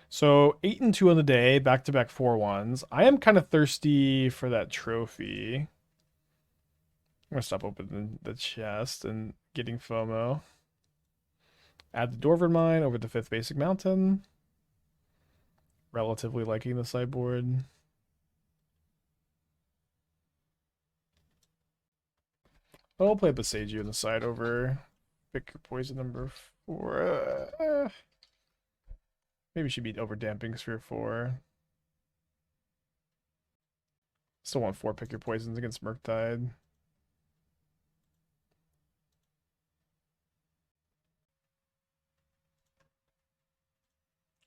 So 8 and 2 on the day, back-to-back 4-1s. I am kind of thirsty for that trophy. I'm gonna stop opening the chest and getting FOMO. Add the Dwarven Mine over the 5th basic mountain. Relatively liking the sideboard. I'll play Boseiju on the side over pick your poison number 4. Maybe she beat over Damping Sphere 4. Still want 4 pick your poisons against Murktide.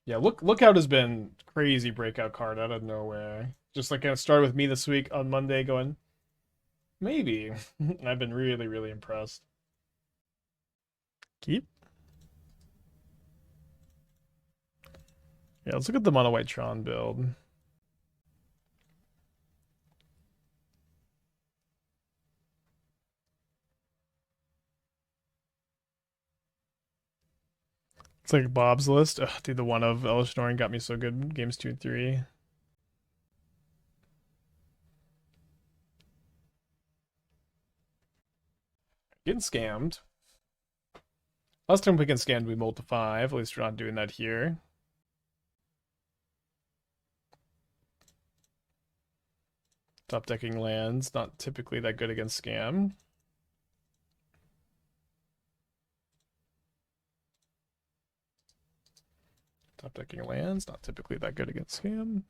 Yeah, Lookout has been crazy breakout card out of nowhere. Just like it started with me this week on Monday going, maybe. I've been really, really impressed. Keep. Yeah, let's look at the Mono White Tron build. It's like Bob's list. Ugh, dude, the one of Elishnorin got me so good games 2 and 3. Getting scammed. Last time we get scammed, we mulled to 5. At least we're not doing that here. Top decking lands, not typically that good against scam. Top decking lands, not typically that good against scam.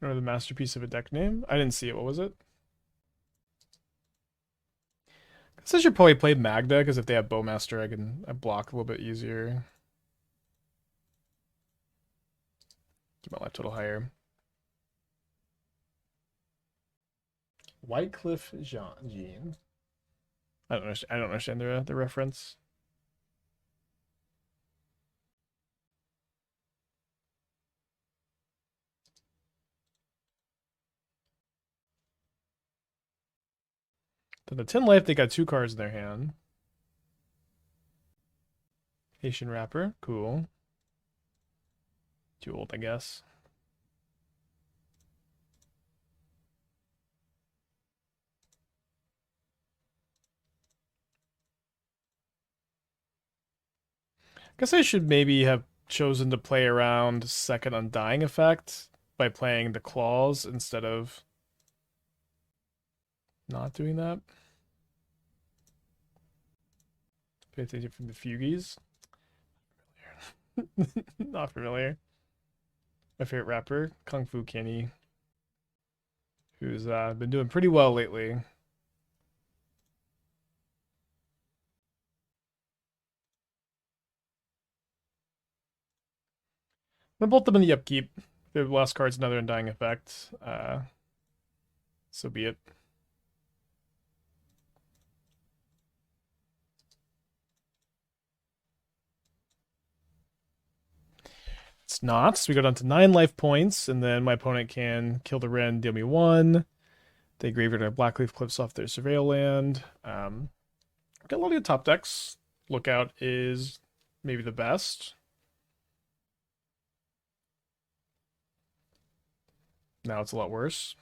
Remember the masterpiece of a deck name? I didn't see it. What was it? I guess I should probably play Magda, because if they have Bowmaster, I block a little bit easier. Keep my life total higher. Whitecliff Jean. I don't understand the reference. Then the 10 life, they got 2 cards in their hand. Haitian Wrapper, cool. Too old, I guess. Guess I should maybe have chosen to play around second Undying effect by playing the claws instead of not doing that. Pay attention from the Fugies. Not familiar. My favorite rapper, Kung Fu Kenny, who's been doing pretty well lately. I'm gonna bolt them in the upkeep. The last card's another Undying effect. So be it. It's not. So we go down to 9 life points, and then my opponent can kill the Wrenn, deal me 1. They graveyard our Blackleaf Cliffs off their Surveil land. Got a lot of good top decks. Lookout is maybe the best. Now it's a lot worse.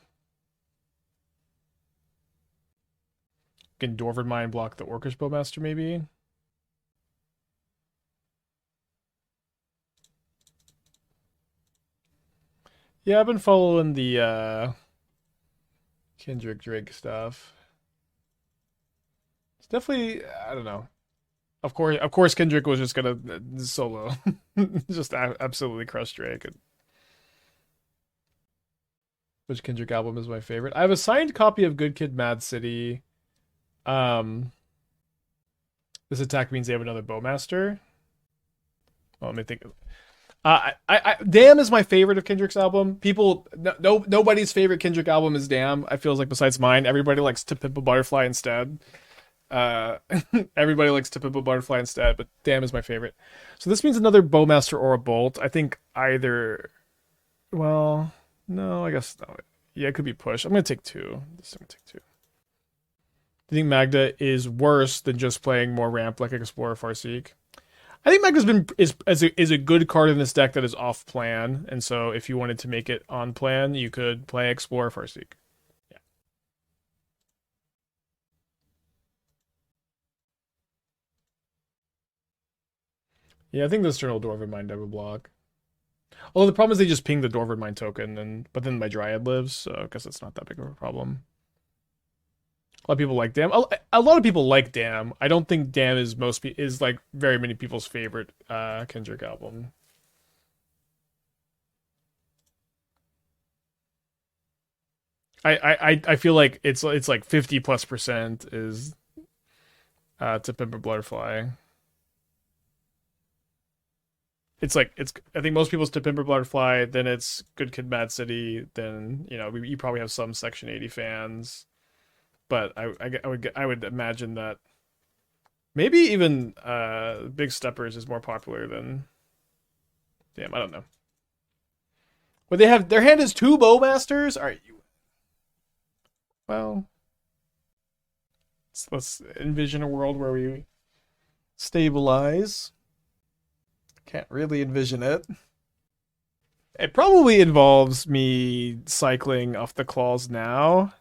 Can Dwarven Mine block the Orcish Bowmaster, maybe? Yeah, I've been following the Kendrick Drake stuff. It's definitely, I don't know. Of course, Kendrick was just gonna solo, just absolutely crush Drake. Which Kendrick album is my favorite? I have a signed copy of Good Kid, Mad City. Um, this attack means they have another Bowmaster. Well, let me think. Damn is my favorite of Kendrick's album. People, nobody's favorite Kendrick album is Damn. I feel like besides mine, everybody likes To Pimp a Butterfly instead. Uh, everybody likes To Pimp a Butterfly instead, but Damn is my favorite. So this means another Bowmaster or a Bolt. I think either. Well, no, I guess no. Yeah, it could be push. I'm gonna take 2. I'm gonna take 2. Do you think Magda is worse than just playing more ramp like Explorer Farseek? I think Magda's been is a good card in this deck that is off plan, and so if you wanted to make it on plan, you could play Explorer Farseek. Yeah. Yeah, I think the Eternal Dwarven Mind have a block. Although the problem is they just ping the Dwarven Mind token, but then my Dryad lives, so I guess it's not that big of a problem. A lot of people like Dam. A lot of people like Dam. I don't think Dam is like very many people's favorite Kendrick album. I feel like it's like 50+% is To Pimp a Butterfly. It's like I think most people's To Pimp a Butterfly, then it's Good Kid, Mad City, then you probably have some Section 80 fans, but I would imagine that maybe even Big Steppers is more popular than Damn. I don't know. But they have their hand is two Bowmasters. All right, well, let's envision a world where we stabilize. Can't really envision it. It probably involves me cycling off the claws now.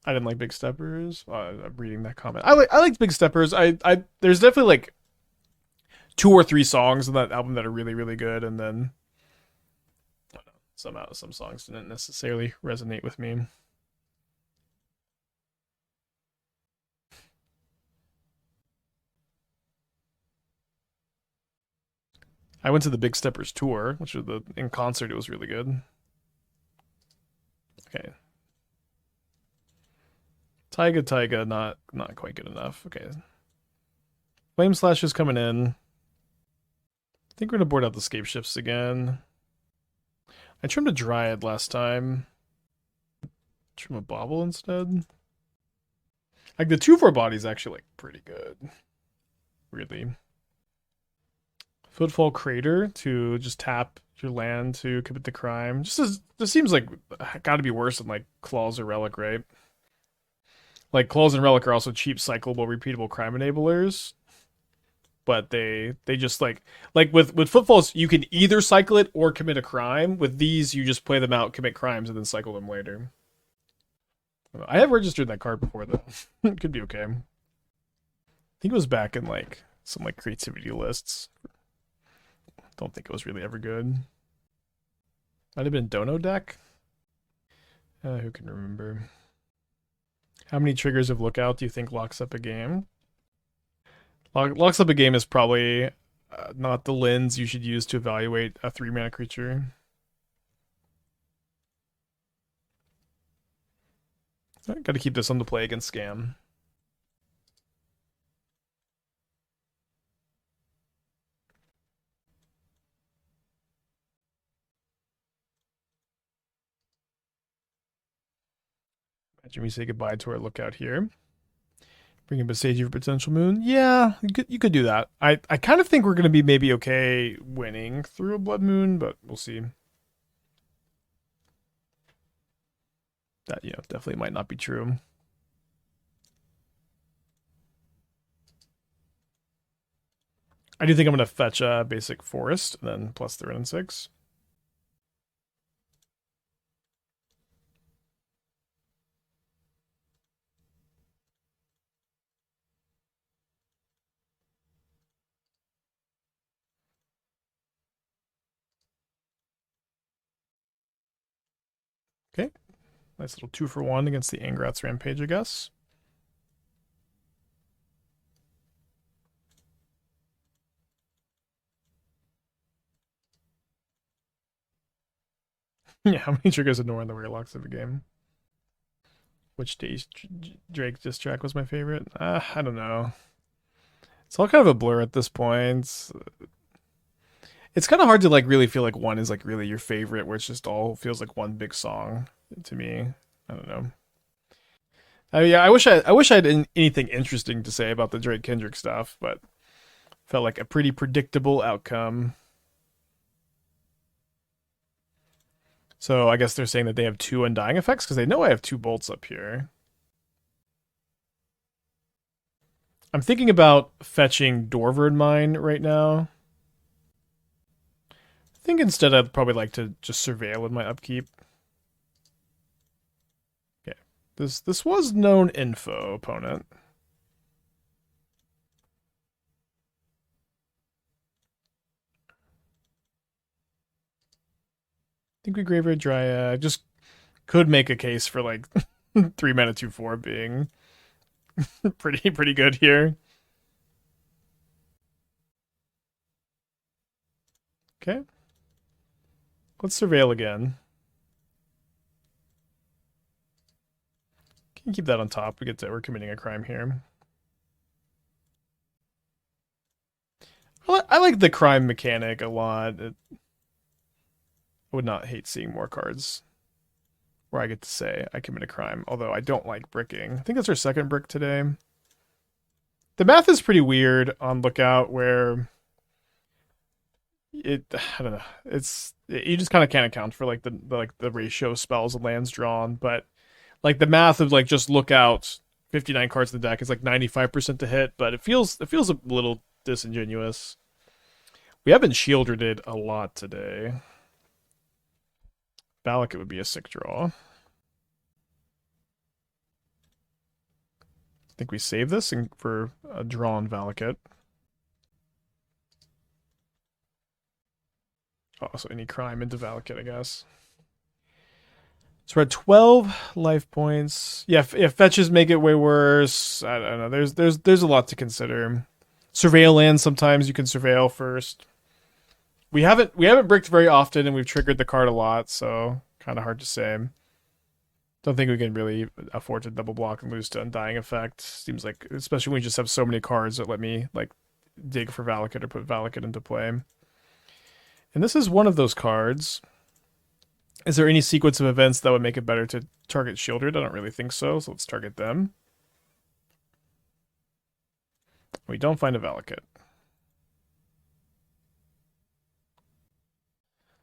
I didn't like Big Steppers. I'm reading that comment. I liked Big Steppers. There's definitely like 2 or 3 songs on that album that are really, really good, and then I don't know, some songs didn't necessarily resonate with me. I went to the Big Steppers tour, which was in concert. It was really good. Okay. Taiga, not quite good enough. Okay. Flame Slash is coming in. I think we're gonna board out the Scapeshifts again. I trimmed a Dryad last time. Trim a Bauble instead. Like the 2/4 body is actually like pretty good. Really. Footfall Crater to just tap your land to commit the crime. This seems like gotta be worse than like Claws or Relic, right? Like Claws and Relic are also cheap, cyclable, repeatable crime enablers. But they just like with Footfalls, you can either cycle it or commit a crime. With these, you just play them out, commit crimes, and then cycle them later. I have registered that card before though. It could be okay. I think it was back in like some like creativity lists. Don't think it was really ever good. Might have been Dono deck. Who can remember? How many triggers of Lookout do you think locks up a game? Locks up a game is probably not the lens you should use to evaluate a 3-mana creature. Got to keep this on the play against Scam. Imagine we say goodbye to our Lookout here. Bring in Boseiju for potential moon. Yeah, you could do that. I kind of think we're going to be maybe okay winning through a Blood Moon, but we'll see. That, definitely might not be true. I do think I'm going to fetch a basic Forest, and then plus the Wrenn and Six. Okay. Nice little 2-for-1 against the Angrat's Rampage, I guess. Yeah, how many triggers ignore in the Warlocks of a game? Which days Drake diss track was my favorite? I don't know. It's all kind of a blur at this point. It's kind of hard to like really feel like one is like really your favorite, where it's just all feels like one big song to me. I don't know. Yeah, I wish I had anything interesting to say about the Drake Kendrick stuff, but felt like a pretty predictable outcome. So I guess they're saying that they have 2 Undying effects because they know I have 2 bolts up here. I'm thinking about fetching Dwarven Mine right now. I think instead I'd probably like to just surveil with my upkeep. Okay. This was known info, opponent. I think we Graveyard Dryad. Just could make a case for like 3 mana 2/4 being pretty good here. Okay. Let's surveil again. Can you keep that on top? We're committing a crime here. I like the crime mechanic a lot. I would not hate seeing more cards where I get to say I commit a crime, although I don't like bricking. I think that's our second brick today. The math is pretty weird on Lookout where I don't know. You just kind of can't account for like the ratio of spells and lands drawn, but like the math of like just Lookout 59 cards in the deck is like 95% to hit, but it feels a little disingenuous. We haven't shielded it a lot today. Valakut would be a sick draw. I think we save this for a drawn Valakut. Oh, so any crime into Valakut, I guess. So we're at 12 life points. Yeah, fetches make it way worse. I don't know. There's a lot to consider. Surveil land, sometimes you can surveil first. We haven't bricked very often, and we've triggered the card a lot, so kind of hard to say. Don't think we can really afford to double block and lose to Undying Effect. Seems like, especially when we just have so many cards that let me like dig for Valakut or put Valakut into play. And this is one of those cards. Is there any sequence of events that would make it better to target Shieldred? I don't really think so, so let's target them. We don't find a Valakut.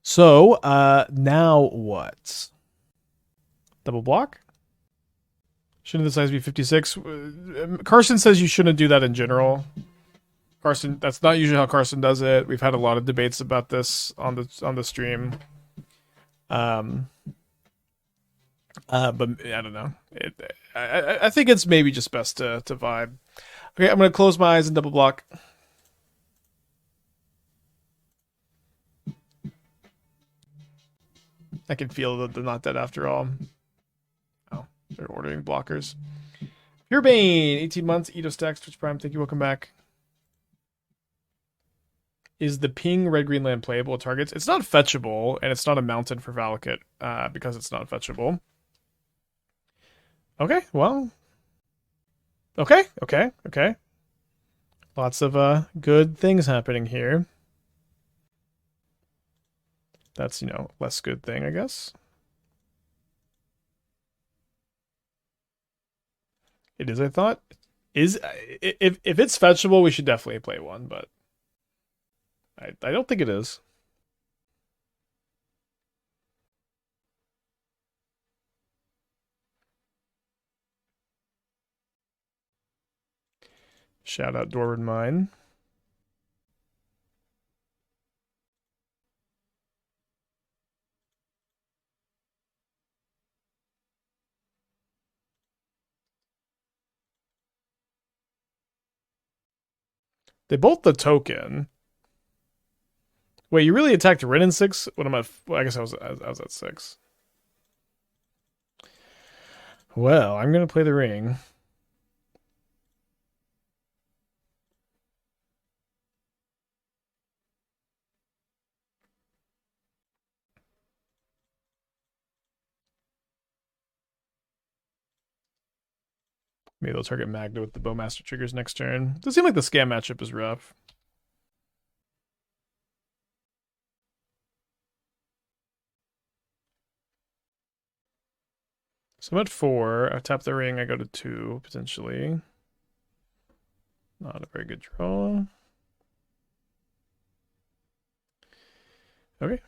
So, now what? Double block? Shouldn't the size be 56? Carson says you shouldn't do that in general. Carson, that's not usually how Carson does it. We've had a lot of debates about this on the stream. But I don't know. I think it's maybe just best to vibe. Okay, I'm gonna close my eyes and double block. I can feel that they're not dead after all. Oh, they're ordering blockers. Pure Bane, 18 months, Edo Stacks, Twitch Prime, thank you, welcome back. Is the ping red green land playable with targets? It's not fetchable, and it's not a mountain for Valakut, because it's not fetchable. Okay, well. Okay. Lots of good things happening here. That's, less good thing, I guess. It is, I thought. If it's fetchable, we should definitely play one, but I don't think it is. Shout out Dwarven Mine. They bolt the token. Wait, you really attacked Wrenn and Six? What am I? Well, I guess I was at 6. Well, I'm gonna play the ring. Maybe they'll target Magda with the Bowmaster triggers next turn. Does seem like the scam matchup is rough. So I'm at 4. I tap the ring. I go to 2 potentially. Not a very good draw. Okay.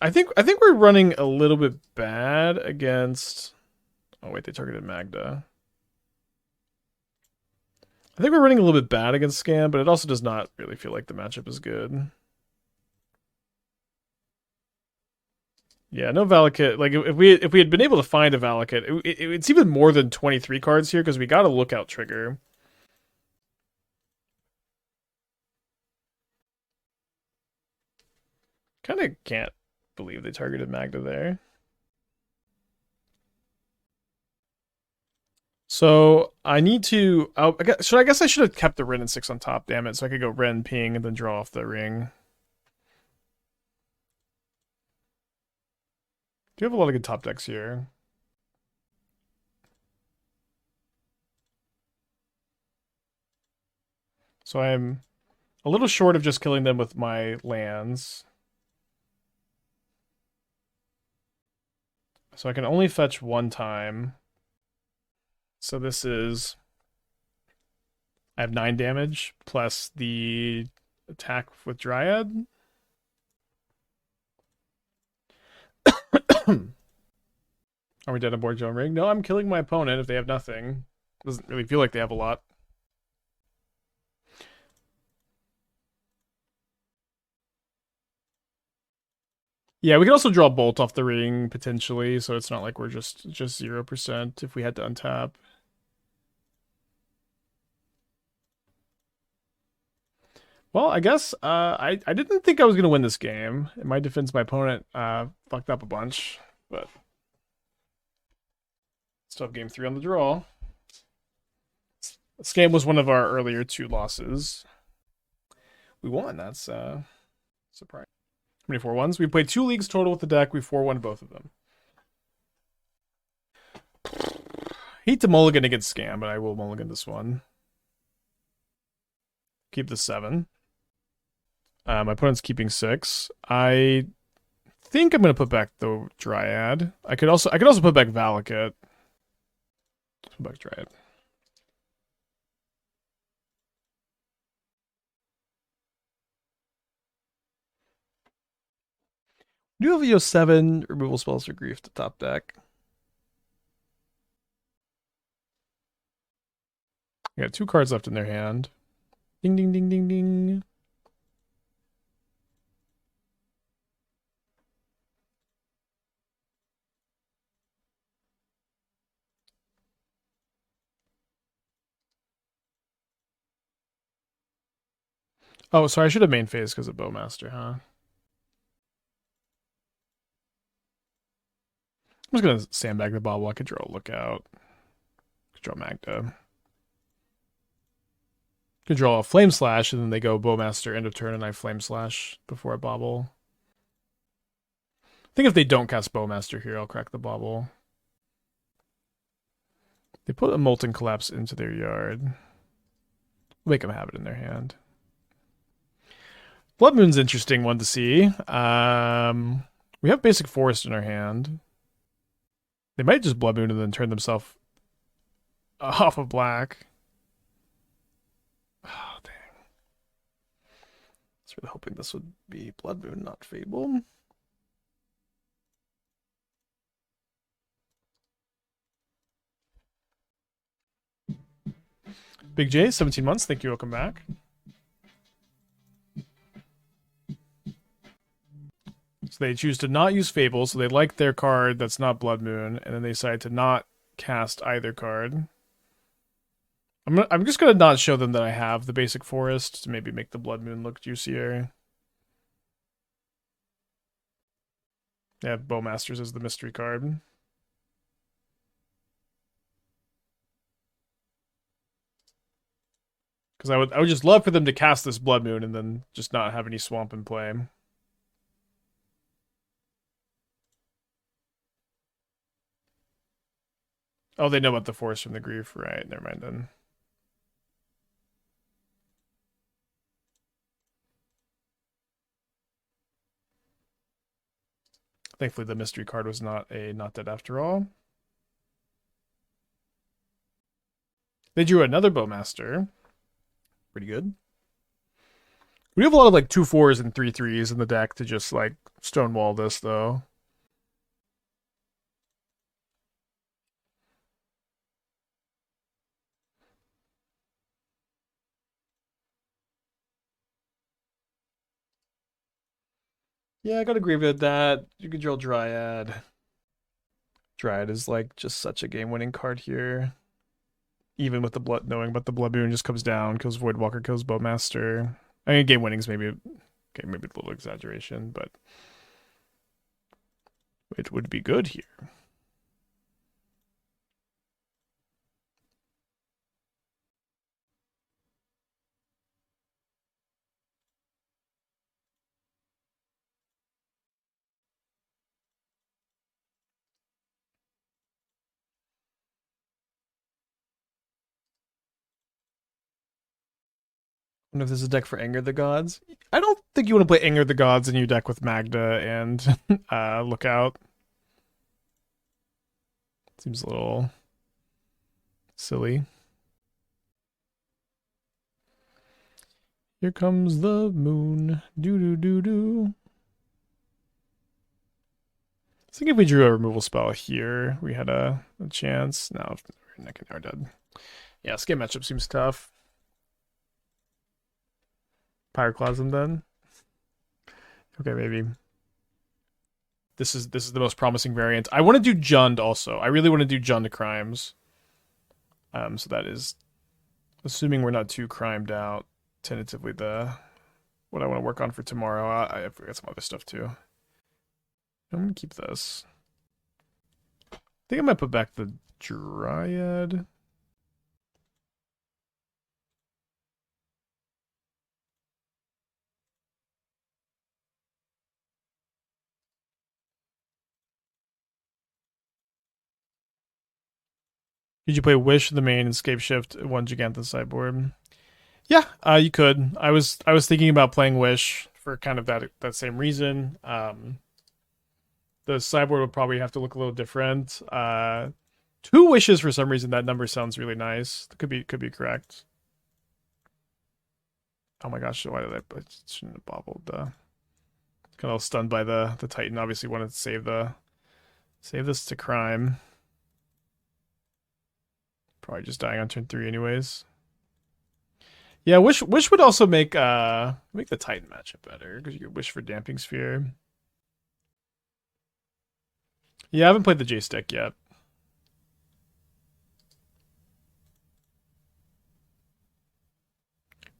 I think we're running a little bit bad against. Oh wait, they targeted Magda. I think we're running a little bit bad against Scam, but it also does not really feel like the matchup is good. Yeah, no Valakut. Like if we had been able to find a Valakut, it's even more than 23 cards here because we got a Lookout trigger. Kind of can't believe they targeted Magda there. So I need to. Oh, I guess I should have kept the Wrenn and Six on top. Damn it! So I could go Wrenn, ping, and then draw off the ring. Do have a lot of good top decks here. So I'm a little short of just killing them with my lands. So I can only fetch one time. So this is... I have 9 damage, plus the attack with Dryad. Are we dead aboard Joan Ring? No, I'm killing my opponent if they have nothing. Doesn't really feel like they have a lot. Yeah, we could also draw Bolt off the ring, potentially, so it's not like we're just 0% if we had to untap. Well, I guess I didn't think I was going to win this game. In my defense, my opponent fucked up a bunch, but still have game 3 on the draw. This game was one of our earlier 2 losses. We won. That's surprising. How many 4-1s? We played 2 leagues total with the deck. We 4-1 both of them. Hate to mulligan against Scam, but I will mulligan this one. Keep the 7. My opponent's keeping 6. I think I'm gonna put back the Dryad. I could also put back Valakut. Put back Dryad. Do you have EO 7 removal spells for grief to top deck? I got 2 cards left in their hand. Ding ding ding ding ding. Oh, sorry, I should have main phase because of Bowmaster, huh? I'm just gonna sandbag the Bauble. I could draw a Lookout. Could draw Magda. Could draw a Flame Slash, and then they go Bowmaster end of turn, and I Flame Slash before I Bauble. I think if they don't cast Bowmaster here, I'll crack the Bauble. They put a Molten Collapse into their yard. Make them have it in their hand. Blood Moon's interesting one to see. We have Basic Forest in our hand. They might just Blood Moon and then turn themselves off of black. Oh, dang. I was really hoping this would be Blood Moon, not Fable. Big J, 17 months. Thank you. Welcome back. So they choose to not use Fable, so they like their card that's not Blood Moon, and then they decide to not cast either card. I'm just gonna not show them that I have the Basic Forest to maybe make the Blood Moon look juicier. Yeah, Bowmasters is the mystery card. Because I would just love for them to cast this Blood Moon and then just not have any swamp in play. Oh, they know about the Forest from the Grief, right? Never mind then. Thankfully, the mystery card was not dead after all. They drew another Bowmaster. Pretty good. We have a lot of like 2/4s and 3/3s in the deck to just like stonewall this though. Yeah, I gotta agree with that. You could drill Dryad. Dryad is like just such a game-winning card here. Even with the blood, knowing about the blood boon just comes down, kills Voidwalker, kills Bowmaster. I mean, game winnings maybe okay, maybe a little exaggeration, but it would be good here. I wonder if there's a deck for Anger the Gods. I don't think you want to play Anger the Gods in your deck with Magda and Lookout. Seems a little silly. Here comes the moon. Doo doo doo doo. I think if we drew a removal spell here, we had a chance. No, we're neck and are dead. Yeah, Scape matchup seems tough. Pyroclasm then. Okay, maybe. This is the most promising variant. I want to do Jund also. I really want to do Jund Crimes. So that is assuming we're not too crimed out. Tentatively what I want to work on for tomorrow. I forgot some other stuff too. I'm gonna keep this. I think I might put back the Dryad. Did you play Wish the main and Scapeshift one Gigantha sideboard? Yeah, you could. I was thinking about playing Wish for kind of that same reason. The sideboard would probably have to look a little different. 2 Wishes for some reason. That number sounds really nice. Could be correct. Oh my gosh, why did I shouldn't have bobbled? Kind of stunned by the Titan. Obviously wanted to save this to crime. Probably just dying on turn 3 anyways. Yeah, wish would also make the Titan matchup better because you could wish for Damping Sphere. Yeah, I haven't played the Jace deck yet.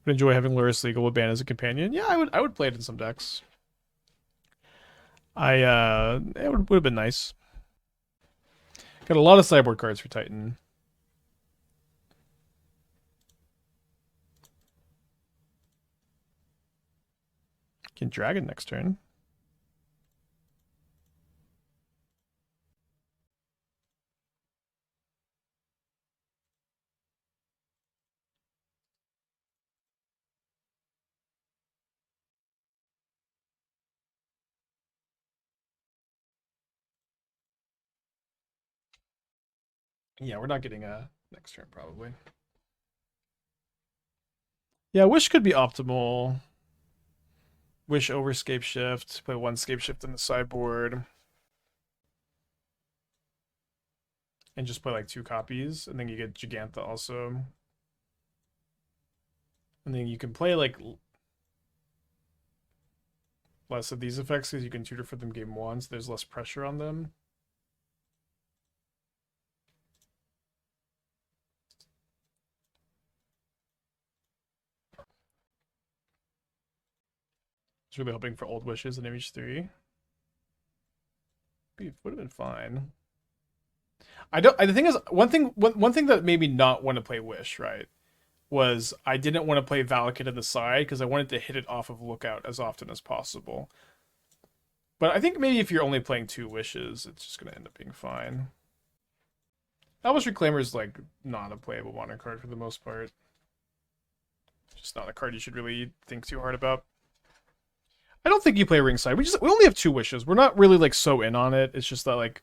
Would enjoy having Luris Legal with Ban as a companion. Yeah, I would play it in some decks. It would have been nice. Got a lot of sideboard cards for Titan. Can Dragon next turn. Yeah, we're not getting a next turn probably. Yeah, Wish could be optimal. Wish over Scapeshift. Play 1 Scapeshift in the sideboard. And just play like 2 copies. And then you get Gigantha also. And then you can play like less of these effects because you can tutor for them game 1, so there's less pressure on them. I was really hoping for Old Wishes in Image 3. It would have been fine. The thing is, one thing that made me not want to play Wish, right, was I didn't want to play Valakut in the side because I wanted to hit it off of Lookout as often as possible. But I think maybe if you're only playing 2 Wishes, it's just going to end up being fine. Elvish Reclaimer is like not a playable modern card for the most part. Just not a card you should really think too hard about. I don't think you play Ringside. We only have 2 Wishes. We're not really like so in on it. It's just that like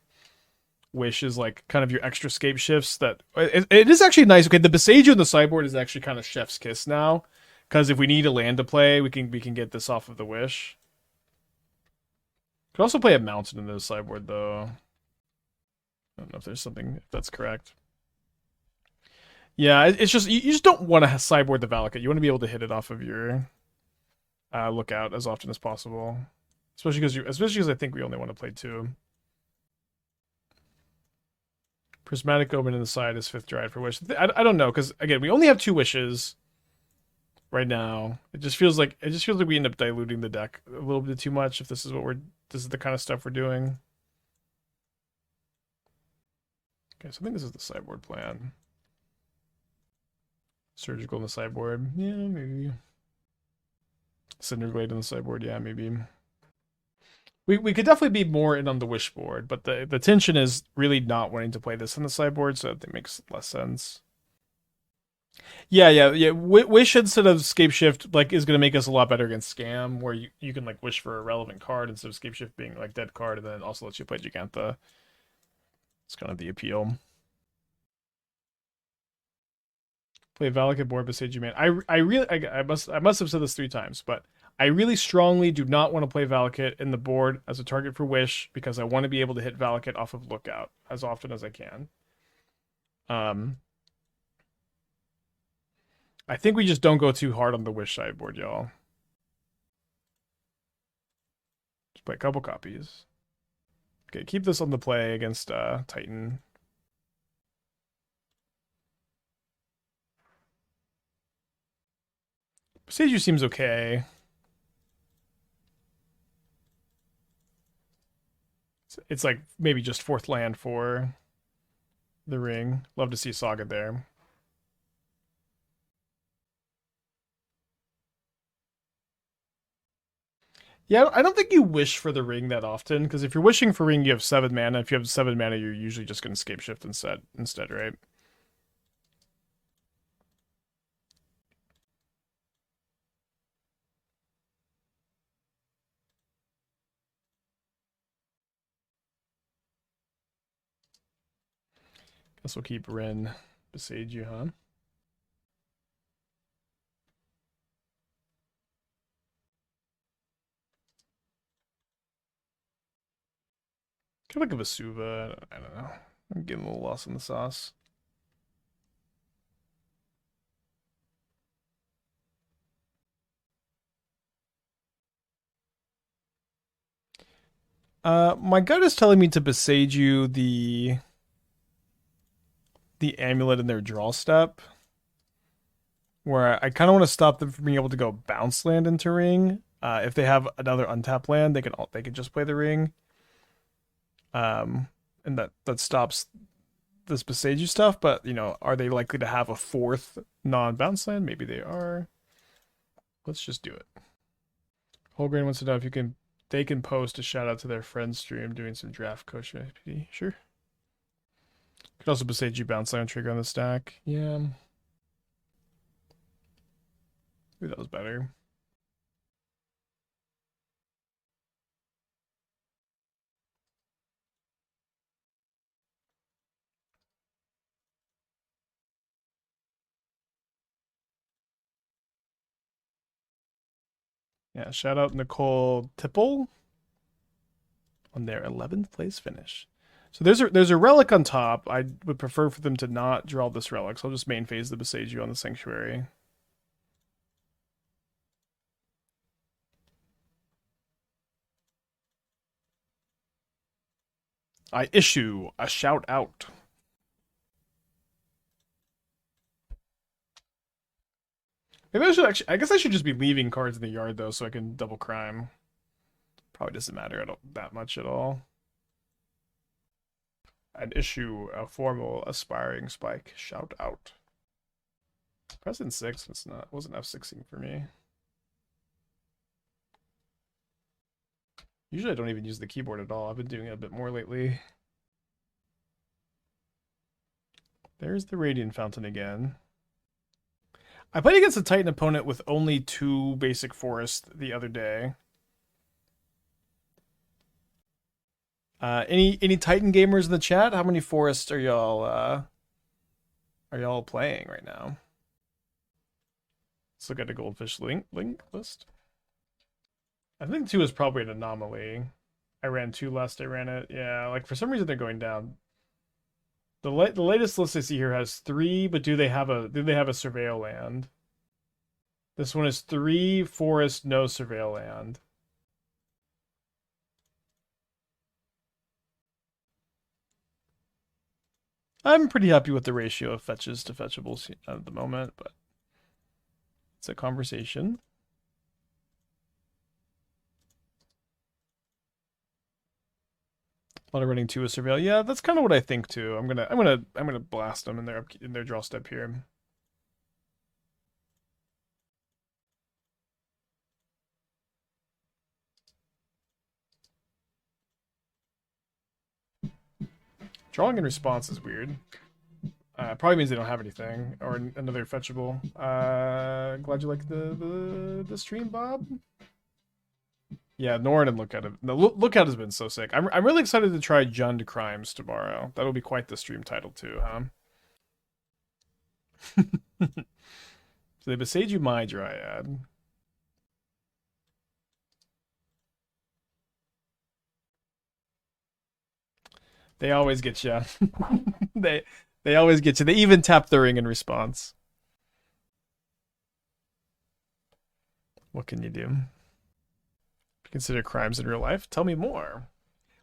Wish is like kind of your extra Scapeshifts that it is actually nice. Okay, the Boseiju in the sideboard is actually kind of chef's kiss now Because if we need a land to play, we can get this off of the Wish. Could also play a Mountain in the sideboard though. I don't know if there's something, if that's correct. Yeah, it's just, you just don't want to sideboard the Valakut. You want to be able to hit it off of your Lookout as often as possible. Especially because I think we only want to play 2. Prismatic Omen in the side is 5th Dryad for Wish. I don't know, because again, we only have 2 wishes right now. It just feels like we end up diluting the deck a little bit too much if this is the kind of stuff we're doing. Okay, so I think this is the sideboard plan. Surgical in the sideboard. Yeah, maybe. Cinderglade in the sideboard. Yeah, maybe. We could definitely be more in on the Wish board, but the tension is really not wanting to play this on the sideboard, so that makes less sense. Yeah. Wish instead of Scapeshift like is going to make us a lot better against Scam, where you can like wish for a relevant card instead of Scapeshift being like dead card, and then it also lets you play Gigantha. It's kind of the appeal. Play Valakut board Boseiju man. I must have said this 3 times, but I really strongly do not want to play Valakut in the board as a target for Wish because I want to be able to hit Valakut off of Lookout as often as I can. I think we just don't go too hard on the Wish sideboard, y'all. Just play a couple copies. Okay, keep this on the play against Titan. Boseiju seems okay. It's like maybe just 4th land for the ring. Love to see Saga there. Yeah, I don't think you wish for the ring that often, because if you're wishing for ring, you have 7 mana. If you have 7 mana, you're usually just going to Scapeshift instead, right? Guess we'll keep Wrenn Boseiju, huh? Could look at Vesuva. I don't know. I'm getting a little lost in the sauce. My gut is telling me to Boseiju the amulet in their draw step, where I kind of want to stop them from being able to go bounce land into ring. If they have another untapped land, they can just play the ring. And that stops this Boseiju stuff. But you know, are they likely to have a 4th non-bounce land? Maybe they are. Let's just do it. Wholegrain wants to know if they can post a shout out to their friend's stream doing some draft coach IPD. Sure. Could also Boseiju bounce land trigger on the stack. Yeah. Maybe that was better. Yeah, shout out Nicole Tipple on their 11th place finish. So there's a relic on top. I would prefer for them to not draw this relic, so I'll just main phase the Boseiju on the Sanctuary. I issue a shout out. Maybe I should actually. I guess I should just be leaving cards in the yard though, so I can double crime. Probably doesn't matter that much at all. And issue a formal aspiring spike shout out. Pressing 6 wasn't F6ing for me. Usually I don't even use the keyboard at all. I've been doing it a bit more lately. There's the Radiant Fountain again. I played against a Titan opponent with only 2 basic forests the other day. Any Titan gamers in the chat? How many forests are y'all playing right now? Let's look at the goldfish link list. I think 2 is probably an anomaly. I ran 2 last I ran it. Yeah, like for some reason they're going down. The latest list I see here has 3, but do they have a surveil land? This one is 3 forest, no surveil land. I'm pretty happy with the ratio of fetches to fetchables at the moment, but it's a conversation. A lot of running 2 with surveil. Yeah, that's kind of what I think too. I'm gonna blast them in their draw step here. Drawing in response is weird. Probably means they don't have anything or another fetchable. Glad you like the stream, Bob. Yeah, Norn and Lookout. Lookout has been so sick. I'm really excited to try Jund Crimes tomorrow. That'll be quite the stream title too, huh? So they Boseiju my Dryad. They always get you. they always get you. They even tap the ring in response. What can you do? Consider crimes in real life? Tell me more.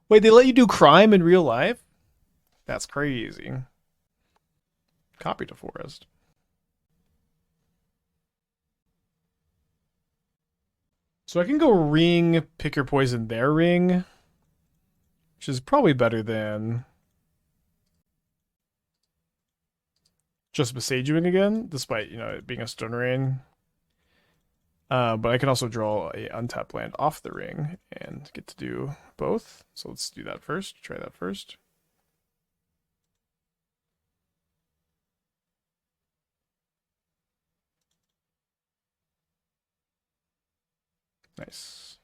Wait, they let you do crime in real life? That's crazy. Copy to forest. So I can go ring, pick your poison, their ring, which is probably better than just Besiegeing again, despite, it being a stone rain. But I can also draw a untapped land off the ring and get to do both. So let's do that first. Try that first. Nice.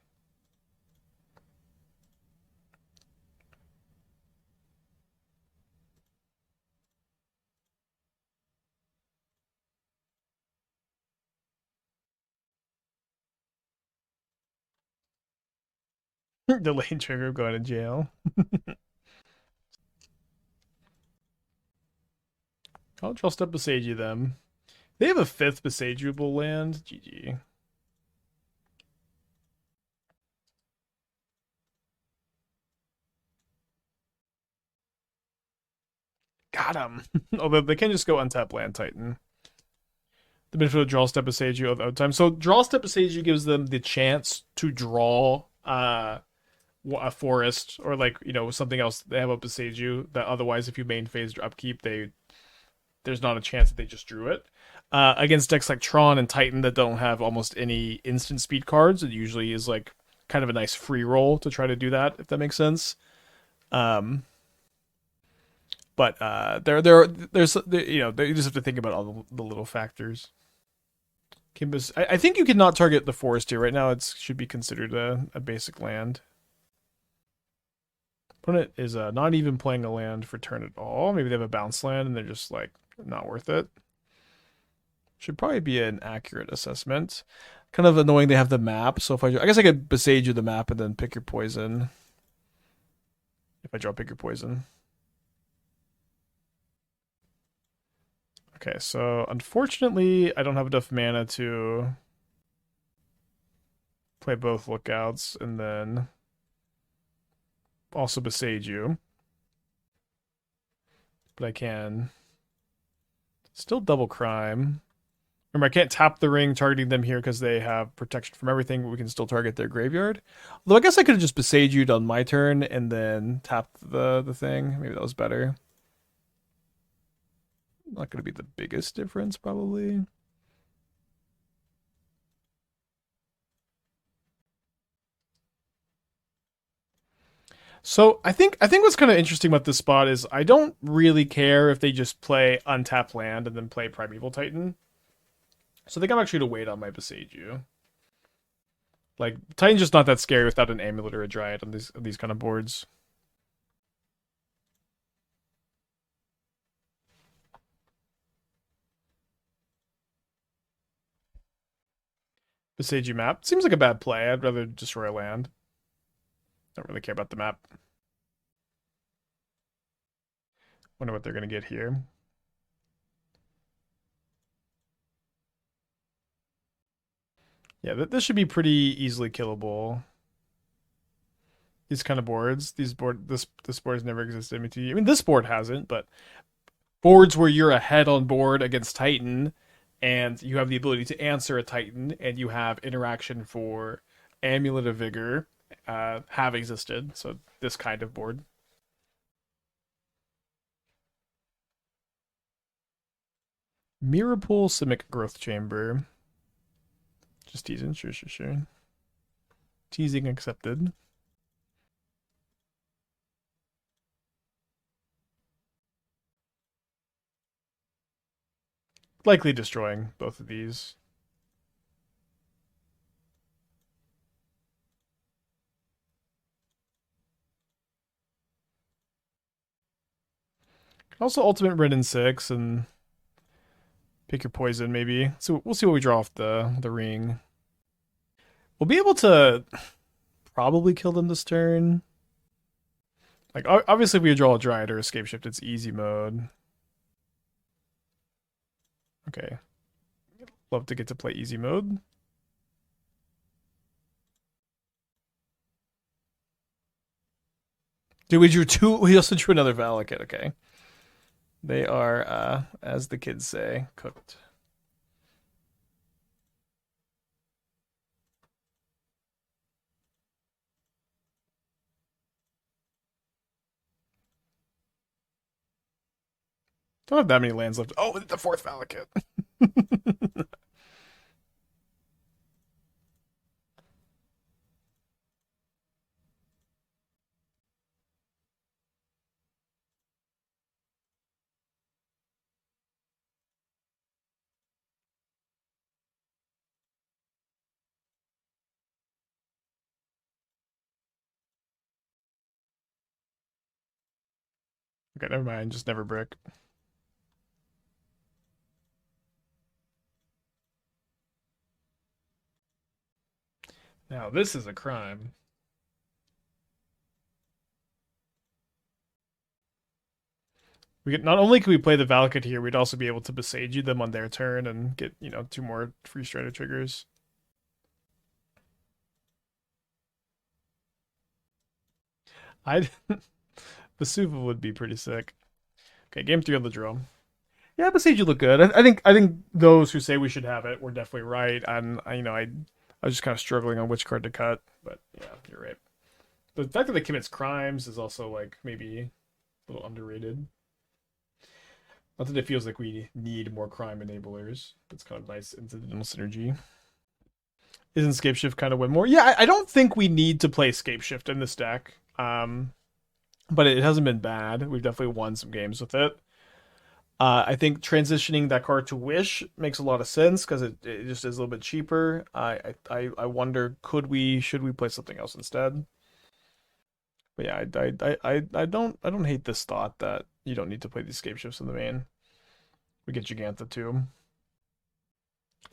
Delayed trigger going to jail. I'll draw step Boseiju them. They have a 5th Boseijuable land. GG. Got him. Although they can just go untap land Titan. The benefit of draw step Boseiju of out time. So draw step Boseiju gives them the chance to draw a forest or something else. They have a Boseiju that otherwise, if you main phase upkeep, there's not a chance that they just drew it. Against decks like Tron and Titan that don't have almost any instant speed cards, it usually is like kind of a nice free roll to try to do that, if that makes sense. But there's you just have to think about all the little factors. I think you could not target the forest here. Right now it should be considered a basic land. Opponent is not even playing a land for turn at all. Maybe they have a bounce land and they're just like not worth it. Should probably be an accurate assessment. Kind of annoying they have the map. So if I guess I could Boseiju the map and then pick your poison. If I draw pick your poison. Okay, so unfortunately, I don't have enough mana to play both Lookouts and then also Boseiju. But I can still double crime. Remember, I can't tap the ring targeting them here because they have protection from everything, but we can still target their graveyard. Although I guess I could have just Boseiju'd on my turn and then tapped the thing. Maybe that was better. Not going to be the biggest difference, probably. So I think what's kind of interesting about this spot is I don't really care if they just play untapped land and then play Primeval Titan. So I think I'm actually going to wait on my Boseiju. Like, Titan's just not that scary without an Amulet or a Dryad on these kind of boards. Boseiju map. Seems like a bad play. I'd rather destroy a land. Don't really care about the map. Wonder what they're going to get here. Yeah, this should be pretty easily killable. These kind of boards, this board has never existed in MTGO. I mean, this board hasn't, but boards where you're ahead on board against Titan, and you have the ability to answer a Titan, and you have interaction for Amulet of Vigor, have existed. So this kind of board. Mirrorpool Simic Growth Chamber. Just teasing, sure. Teasing accepted. Likely destroying both of these. Also ultimate Wrenn and Six and pick your poison maybe. So we'll see what we draw off the ring. We'll be able to probably kill them this turn. Like obviously if we draw a Dryad or Scapeshift, it's easy mode. Okay. Love to get to play easy mode. Dude, we drew two. We also drew another Valakut. Okay. They are, as the kids say, cooked. Don't have that many lands left. Oh, the fourth Valakut. Okay, never mind. Just never brick. Now this is a crime. We get, not only can we play the Valakut here, we'd also be able to Boseiju them on their turn and get, two more Freestrider triggers. I'd Vesuva would be pretty sick. Okay, game 3 on the draw. Yeah, Boseiju look good. I think those who say we should have it were definitely right. And I was just kind of struggling on which card to cut, but yeah, you're right. The fact that it commits crimes is also like maybe a little underrated. Not that it feels like we need more crime enablers. That's kind of nice incidental synergy. Isn't Scapeshift kind of win more? Yeah, I don't think we need to play Scapeshift in this deck. But it hasn't been bad. We've definitely won some games with it. I think transitioning that card to Wish makes a lot of sense because it just is a little bit cheaper. I wonder should we play something else instead? But yeah, I don't hate this thought that you don't need to play these Scape Shifts in the main. We get Giganta too.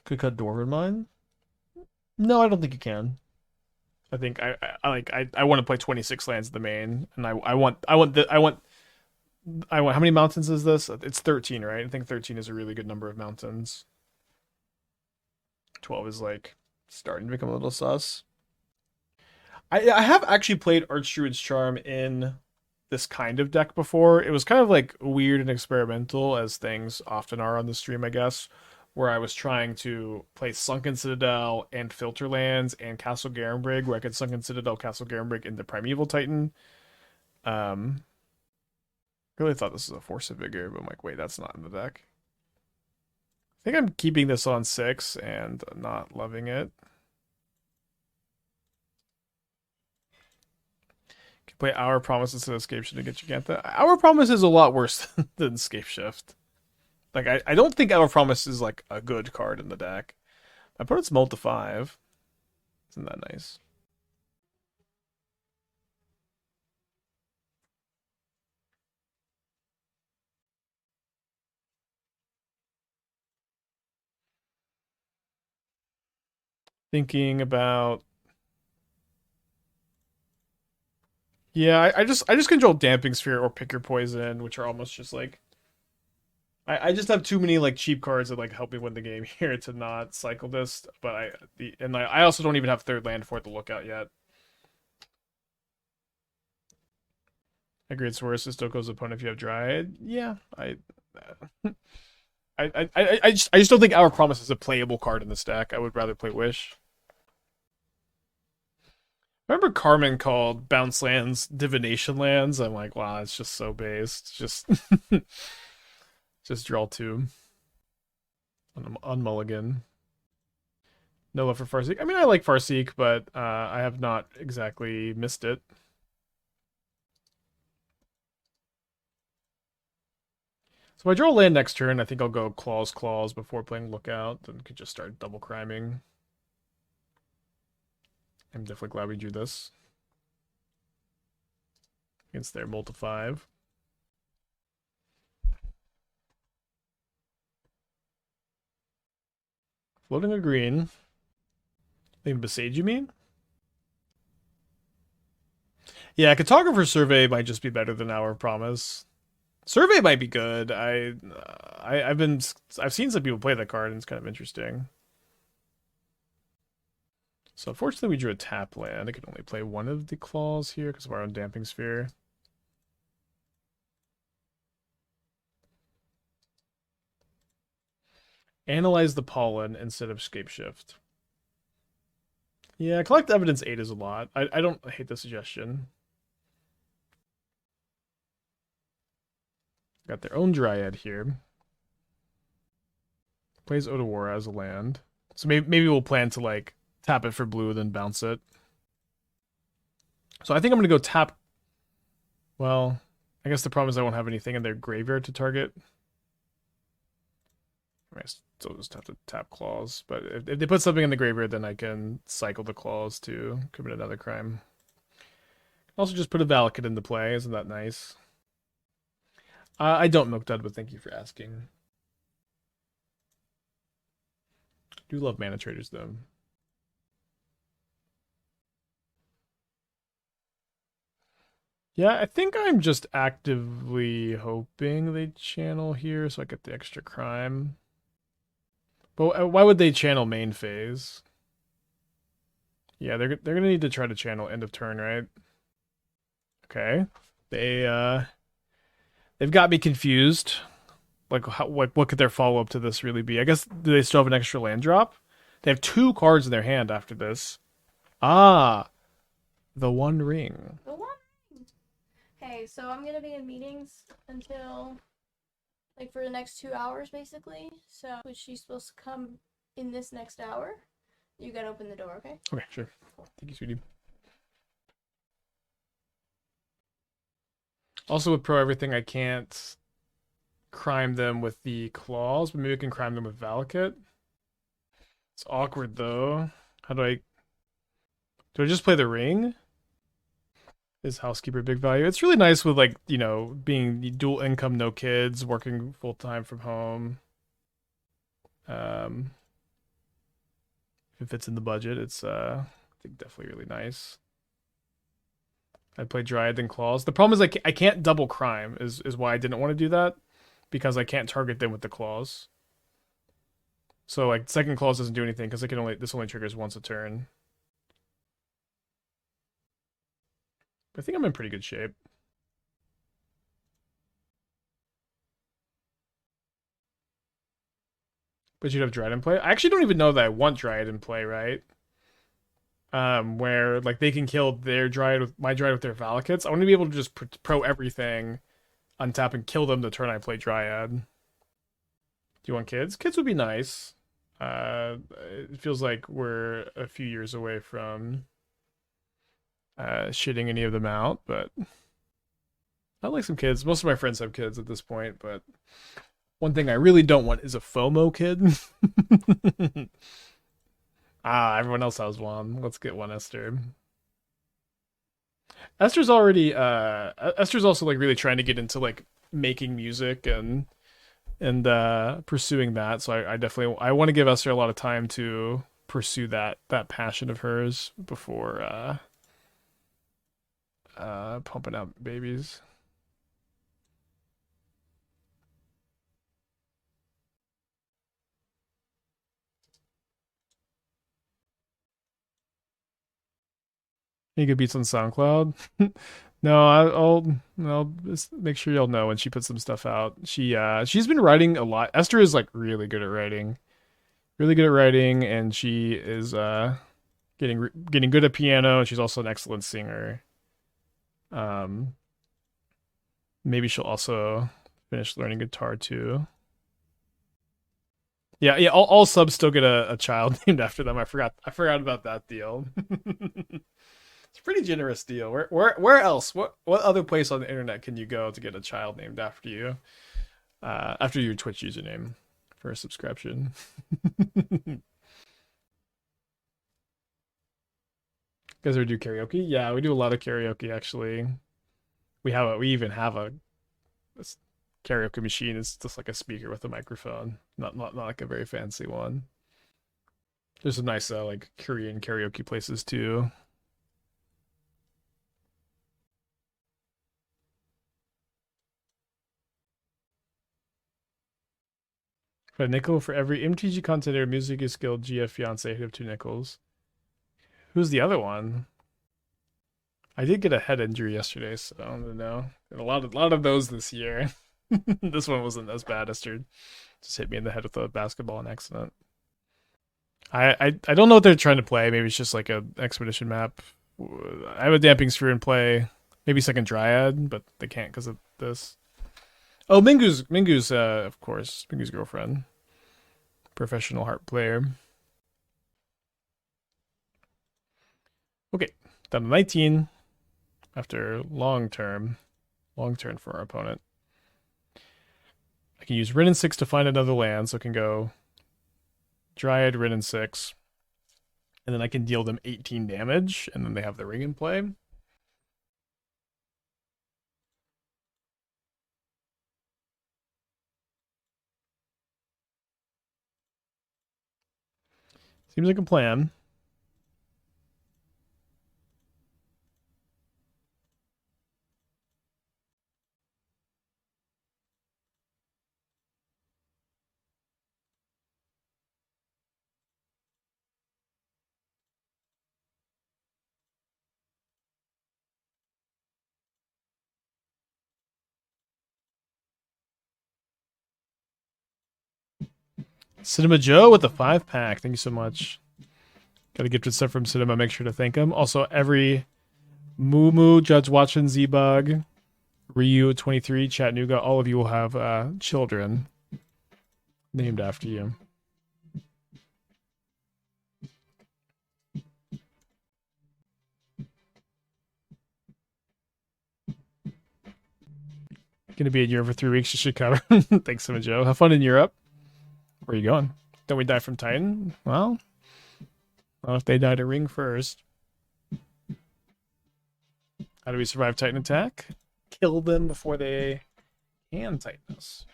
Could cut Dwarven Mine? No, I don't think you can. I think I want to play 26 lands in the main, and I want how many mountains is this? It's 13, right? I think 13 is a really good number of mountains. 12 is like starting to become a little sus. I have actually played Archdruid's Charm in this kind of deck before. It was kind of like weird and experimental, as things often are on the stream, I guess, where I was trying to play Sunken Citadel and Filter Lands and Castle Garenbrig, where I could Sunken Citadel, Castle Garenbrig into Primeval Titan. Um, really thought this was a Force of Vigor, but I'm like, wait, that's not in the deck. I think I'm keeping this on 6 and not loving it. Can play Our Promise instead of Scapeshift to get Giganta. Our Promise is a lot worse than Scapeshift. Like, I don't think Our Promise is like a good card in the deck. My opponent's Molt to 5. Isn't that nice? Thinking about. Yeah, I just control Damping Sphere or Pick Your Poison, which are almost just like I just have too many like cheap cards that like help me win the game here to not cycle this. But I also don't even have third land for it to look out yet. I agree it's worse. It still goes opponent if you have Dryad. Yeah, I just don't think Our Promise is a playable card in this deck. I would rather play Wish. Remember Carmen called bounce lands divination lands? I'm like, wow, it's just so based. Just just draw two on Mulligan. No love for Farseek. I mean, I like Farseek, but I have not exactly missed it. So if I draw a land next turn, I think I'll go Claws before playing Lookout, and could just start double criming. I'm definitely glad we drew this. Against their Multi 5. Floating a green. Leaving Boseiju, you mean? Yeah, Cartographer Survey might just be better than Hour of Promise. Survey might be good. I've seen some people play that card and it's kind of interesting. So unfortunately we drew a tap land. I can only play one of the claws here because of our own Damping Sphere. Analyze the pollen instead of Scapeshift. Yeah, collect evidence 8 is a lot. I don't hate the suggestion. Got their own Dryad here. Plays Otawara as a land. So maybe we'll plan to like tap it for blue, then bounce it. So I think I'm gonna go tap. Well, I guess the problem is I won't have anything in their graveyard to target. I still just have to tap claws, but if they put something in the graveyard, then I can cycle the claws to commit another crime. Also, just put a Valakut into play. Isn't that nice? I don't Milk Dud, but thank you for asking. Do love mana traders though. Yeah, I think I'm just actively hoping they channel here so I get the extra crime. But why would they channel main phase? Yeah, they're gonna need to try to channel end of turn, right? Okay. They've got me confused. Like what could their follow up to this really be? I guess do they still have an extra land drop? They have 2 cards in their hand after this. Ah, the One Ring. The One Ring. Hey, so I'm gonna be in meetings until like for the next 2 hours basically. So is she supposed to come in this next hour? You gotta open the door, okay? Okay, sure. Thank you, sweetie. Also with Pro Everything, I can't crime them with the claws, but maybe I can crime them with Valakut. It's awkward though. How do I just play the ring? Is Housekeeper big value? It's really nice with like, you know, being dual income, no kids, working full time from home. If it fits in the budget, it's I think definitely really nice. I'd play Dryad and Claws. The problem is I can't double crime is why I didn't want to do that. Because I can't target them with the claws. So like second claws doesn't do anything because this only triggers once a turn. I think I'm in pretty good shape. But you'd have Dryad in play. I actually don't even know that I want Dryad in play, right? Where like they can kill their Dryad with my Dryad with their Valakuts. I want to be able to just pro everything, untap and kill them the turn I play Dryad. Do you want kids? Kids would be nice. It feels like we're a few years away from shitting any of them out, but I like some kids. Most of my friends have kids at this point, but one thing I really don't want is a FOMO kid. Everyone else has one. Let's get one, Esther. Esther's also like really trying to get into like making music and pursuing that. So I definitely want to give Esther a lot of time to pursue that passion of hers before pumping out babies. You get beats on SoundCloud. No, I'll just make sure you'll know when she puts some stuff out. She's been writing a lot. Esther is like really good at writing, and she is getting good at piano. She's also an excellent singer. Um, maybe she'll also finish learning guitar too. Yeah, yeah. All subs still get a child named after them. I forgot about that deal. It's a pretty generous deal. Where else? What other place on the internet can you go to get a child named after you? After your Twitch username for a subscription. You guys ever do karaoke? Yeah, we do a lot of karaoke actually. We even have this karaoke machine. It's just like a speaker with a microphone. Not like a very fancy one. There's some nice like Korean karaoke places too. For a nickel for every MTG content or music is skilled GF fiance hit of 2 nickels. Who's the other one? I did get a head injury yesterday, so I don't know. And a lot of those this year. This one wasn't as bad. Esther just hit me in the head with a basketball on accident. I don't know what they're trying to play. Maybe it's just like a expedition map. I have a Damping Sphere in play. Maybe second Dryad, but they can't because of this. Oh, Mingu's of course, Mingu's girlfriend. Professional harp player. Okay, down to 19 after long turn for our opponent. I can use Wrenn and Six to find another land, so I can go Dryad, Wrenn and Six. And then I can deal them 18 damage, and then they have the ring in play. Seems like a plan. Cinema Joe with the 5-pack. Thank you so much. Got a gifted stuff from Cinema. Make sure to thank him. Also, every Moo, Judge Watchin, Z-Bug, Ryu23, Chattanooga, all of you will have children named after you. Going to be in Europe for 3 weeks. You should cover. Thanks so much, Joe. Have fun in Europe. Where are you going? Don't we die from Titan? Well, if they died a ring first. How do we survive Titan attack? Kill them before they can Titan us.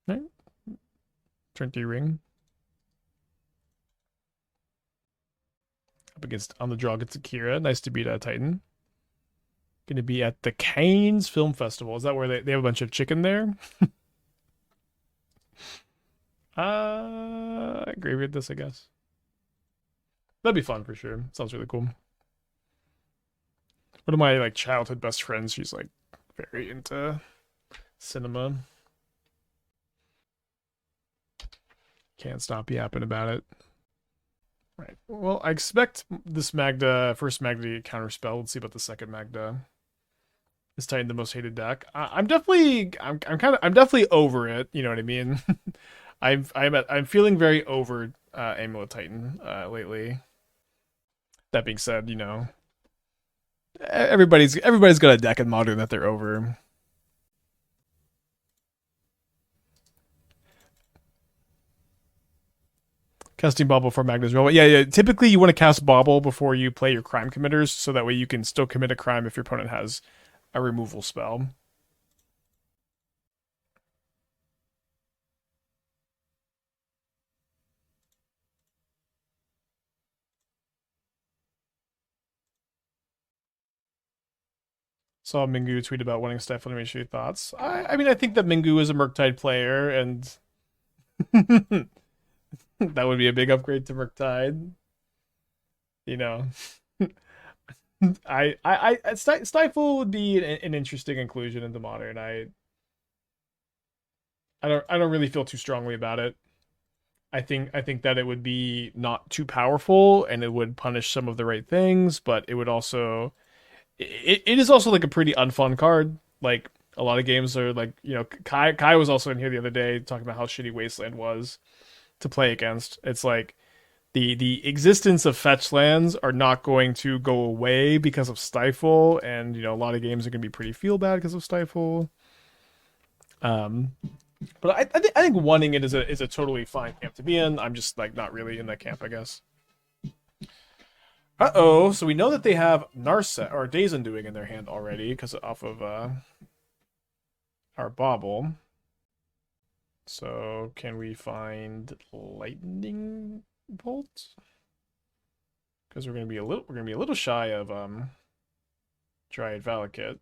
Right. Turn 3 ring. Up against on the draw gets Akira. Nice to beat a Titan. Gonna be at the Cannes Film Festival. Is that where they have a bunch of chicken there? I agree with this, I guess. That'd be fun for sure. Sounds really cool. One of my like childhood best friends, she's like very into cinema. Can't stop yapping about it. Right. Well, I expect this first Magda to get counterspell. Let's see about the second Magda. Is Titan the most hated deck? I'm definitely over it. You know what I mean? I'm feeling very over Amulet Titan lately. That being said, you know, everybody's got a deck in Modern that they're over. Casting Bauble for Magda's relevant. Yeah. Typically, you want to cast Bauble before you play your crime committers, so that way you can still commit a crime if your opponent has a removal spell. Saw Mingu tweet about wanting Stifle Animation thoughts. I mean, I think that Mingu is a Murktide player, and that would be a big upgrade to Murktide. You know, Stifle would be an interesting inclusion into Modern. I don't really feel too strongly about it. I think that it would be not too powerful and it would punish some of the right things, but it would also it is also like a pretty unfun card. Like a lot of games are like, Kai was also in here the other day talking about how shitty Wasteland was to play against. It's like the existence of fetch lands are not going to go away because of Stifle, and a lot of games are going to be pretty feel bad because of Stifle. Um, but I think wanting it is a totally fine camp to be in. I'm just like not really in that camp, I guess. Uh-oh, so we know that they have Narset or Days Undoing in their hand already because off of our Bauble. So can we find Lightning Bolt? Because we're gonna be a little shy of Dryad Valakut.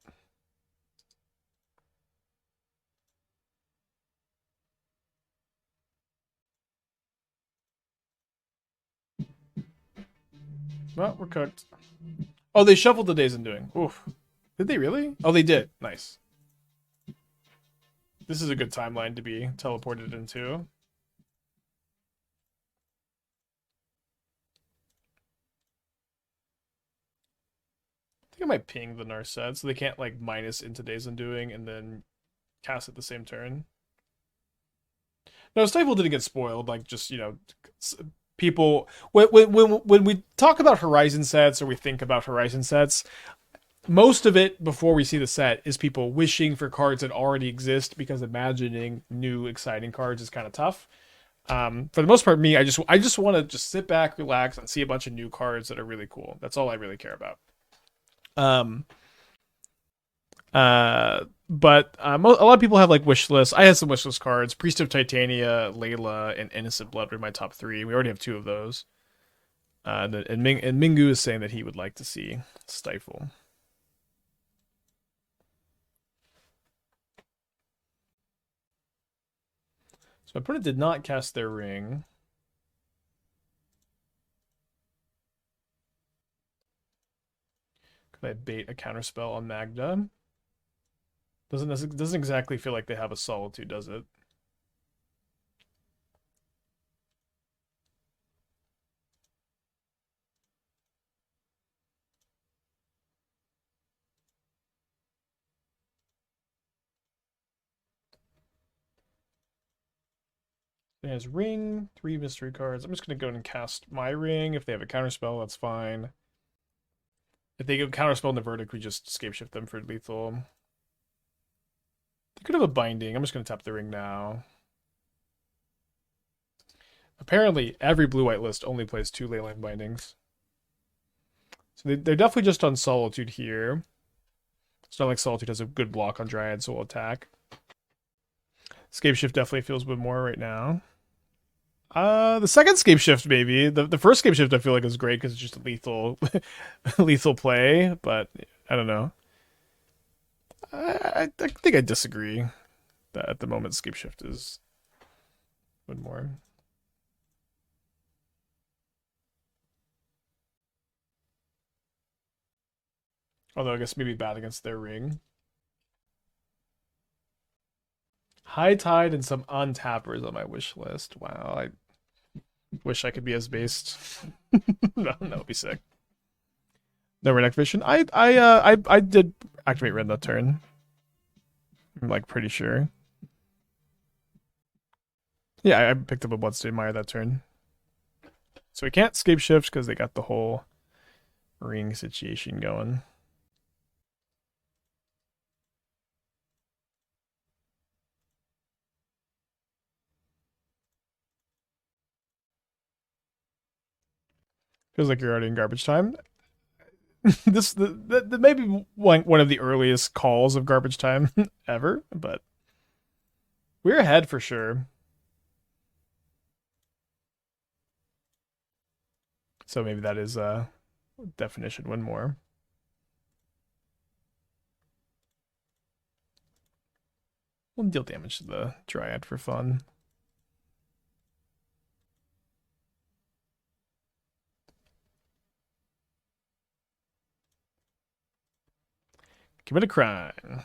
Well, we're cooked. Oh, they shuffled the Days Undoing. Oof. Did they really? Oh, they did. Nice. This is a good timeline to be teleported into. I think I might ping the Narset so they can't like minus into Days Undoing and then cast at the same turn. No, Stifle didn't get spoiled. Like just people when we talk about Horizon sets or we think about Horizon sets, most of it before we see the set is people wishing for cards that already exist because imagining new exciting cards is kind of tough. For the most part, me, I just want to just sit back, relax, and see a bunch of new cards that are really cool. That's all I really care about. Um, but a lot of people have like wish lists. I had some wish list cards. Priest of Titania, Layla, and Innocent Blood were my top three. We already have two of those. And Mingu is saying that he would like to see Stifle. So my opponent did not cast their ring. Could I bait a counterspell on Magda? Doesn't exactly feel like they have a Solitude, does it? It has ring, 3 mystery cards. I'm just gonna go and cast my ring. If they have a counterspell, that's fine. If they give counterspell in the verdict, we just Scapeshift them for lethal. They could have a binding. I'm just gonna tap the ring now. Apparently, every blue-white list only plays 2 leyline bindings. So they're definitely just on Solitude here. It's not like Solitude has a good block on Dryad, so we'll attack. Scapeshift definitely feels a bit more right now. The second Scapeshift maybe. The first Scapeshift I feel like is great because it's just a lethal, lethal play. But I don't know. I think I disagree that at the moment Scapeshift is one more. Although I guess maybe bad against their ring. High Tide and some untappers on my wish list. Wow, I wish I could be as based. No, that would be sick. No Ren activation. I did activate Ren that turn. I'm like pretty sure. Yeah, I picked up a Bloodstained Mire that turn. So we can't Scape Shift because they got the whole ring situation going. Feels like you're already in garbage time. This the maybe one of the earliest calls of garbage time ever, but we're ahead for sure. So maybe that is definition one more. We'll deal damage to the Dryad for fun. Commit a crime. I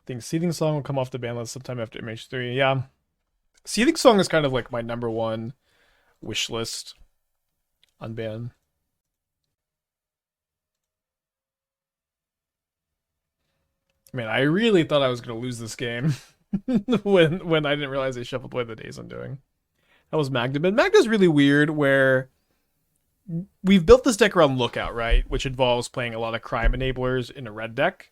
think Seething Song will come off the ban list sometime after MH3. Yeah. Seething Song is kind of like my number one wish list on ban. Man, I really thought I was going to lose this game when I didn't realize they shuffled away the days I'm doing. That was Magda. But Magda's really weird where we've built this deck around Lookout, right? Which involves playing a lot of crime enablers in a red deck.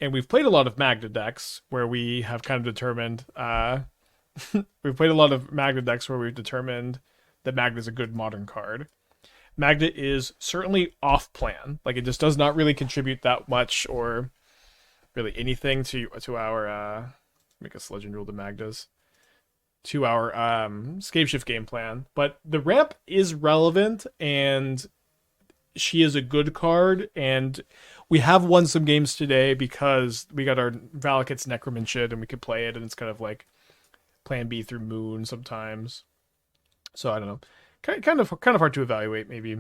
And we've played a lot of Magda decks where we have kind of determined we've played a lot of Magda decks where we've determined that Magda is a good modern card. Magda is certainly off plan. Like, it just does not really contribute that much or really anything to our make us legend rule the Magdas. To our Scapeshift game plan. But the ramp is relevant and she is a good card, and we have won some games today because we got our Valakut's Necromanship and we could play it, and it's kind of like plan B through Moon sometimes. So I don't know. Kind of hard to evaluate, maybe.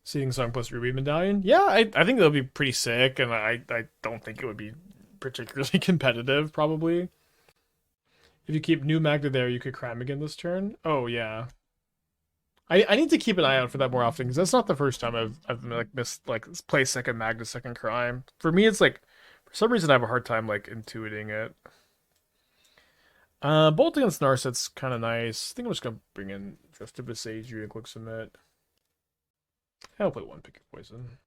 Seething Song plus Ruby Medallion. Yeah, I think that'll be pretty sick, and I don't think it would be particularly competitive, probably. If you keep new Magda there, you could crime again this turn. Oh, yeah. I need to keep an eye out for that more often, because that's not the first time I've like missed like play second Magda, second crime. For me, it's like for some reason I have a hard time like intuiting it. Bolt against Narset's kind of nice. I think I'm just gonna bring in just to Boseiju and click submit. I'll play one pick of poison.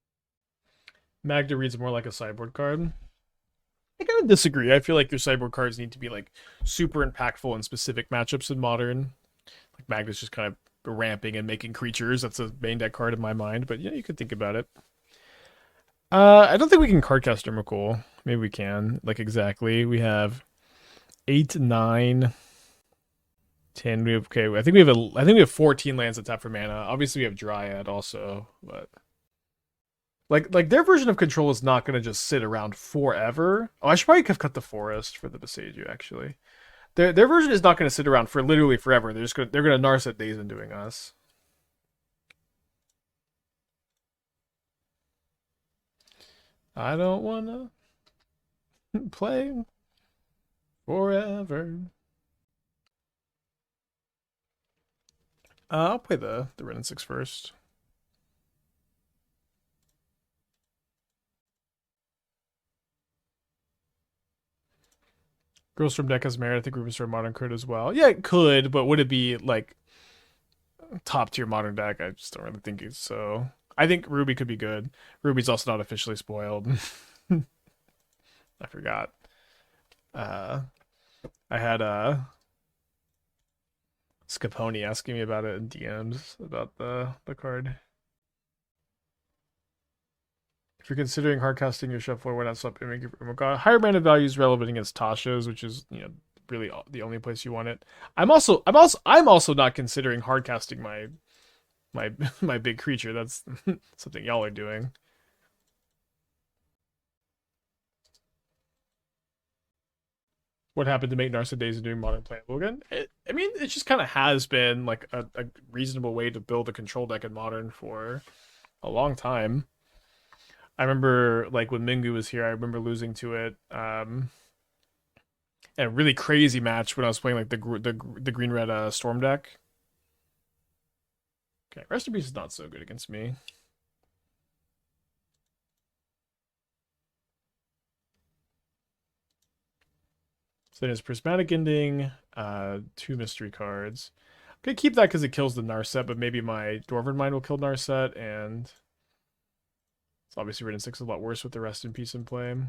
Magda reads more like a sideboard card. I kind of disagree. I feel like your sideboard cards need to be like super impactful in specific matchups in Modern. Like Magda's just kind of ramping and making creatures. That's a main deck card in my mind, but yeah, you could think about it. I don't think we can card cast Emrakul. Maybe we can. Like, exactly. We have 8, 9, 10. We have, okay, I think we have 14 lands that tap for mana. Obviously we have Dryad also, but like their version of control is not going to just sit around forever. Oh, I should probably have cut the forest for the Boseiju, actually. Their version is not going to sit around for literally forever. They're gonna Narset days in doing us. I don't wanna play forever. I'll play the Wrenn and Six first. Girls from Deck has merit. I think Ruby Star Modern could as well. Yeah, it could, but would it be like top tier Modern deck? I just don't really think it's so. I think Ruby could be good. Ruby's also not officially spoiled. I forgot. I had Scaponi asking me about it in DMs about the card. If you're considering hardcasting your shuffler, why not swap Emrakul? Higher mana value is relevant against Tasha's, which is, you know, really the only place you want it. I'm also not considering hardcasting my big creature. That's something y'all are doing. What happened to make Narset Days and doing Modern playable again? I mean, it just kind of has been like a reasonable way to build a control deck in Modern for a long time. I remember like when Mingu was here, I remember losing to it. A really crazy match when I was playing like the green red storm deck. Okay, Rest in Peace is not so good against me. So there's Prismatic Ending, 2 mystery cards. I'm gonna keep that because it kills the Narset, but maybe my Dwarven Mind will kill Narset, and it's obviously Wrenn and Six is a lot worse with the Rest in Peace in play. And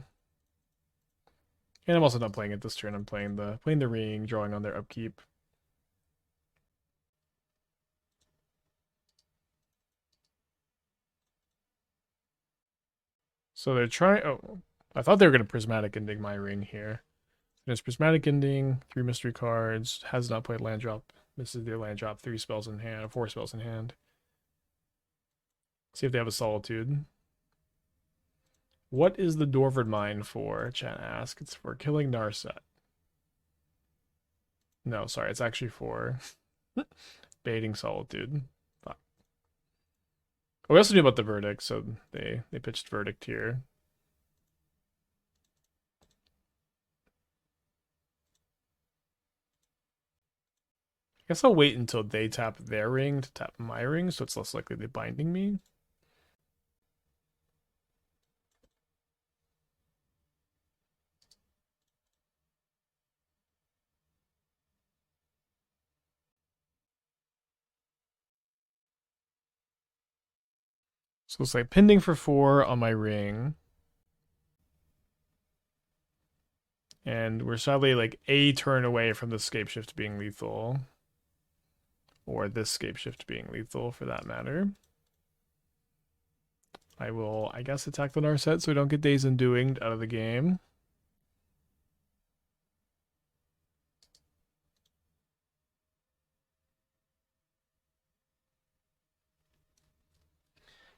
I'm also not playing it this turn. I'm playing the ring, drawing on their upkeep. So they're trying. Oh, I thought they were gonna Prismatic Ending my ring here. There's Prismatic Ending, 3 mystery cards, has not played land drop, misses their land drop, 3 spells in hand, 4 spells in hand. See if they have a Solitude. What is the Dwarven Mine for? Chat ask. It's for killing Narset. No, sorry, it's actually for baiting Solitude. Fuck. Oh, we also knew about the Verdict, so they pitched Verdict here. I guess I'll wait until they tap their ring to tap my ring, so it's less likely they're binding me. So it's like pending for 4 on my ring. And we're sadly like a turn away from the Scapeshift being lethal. Or this Scapeshift being lethal for that matter. I will, I guess, attack the Narset so we don't get Dazed and Doinged out of the game.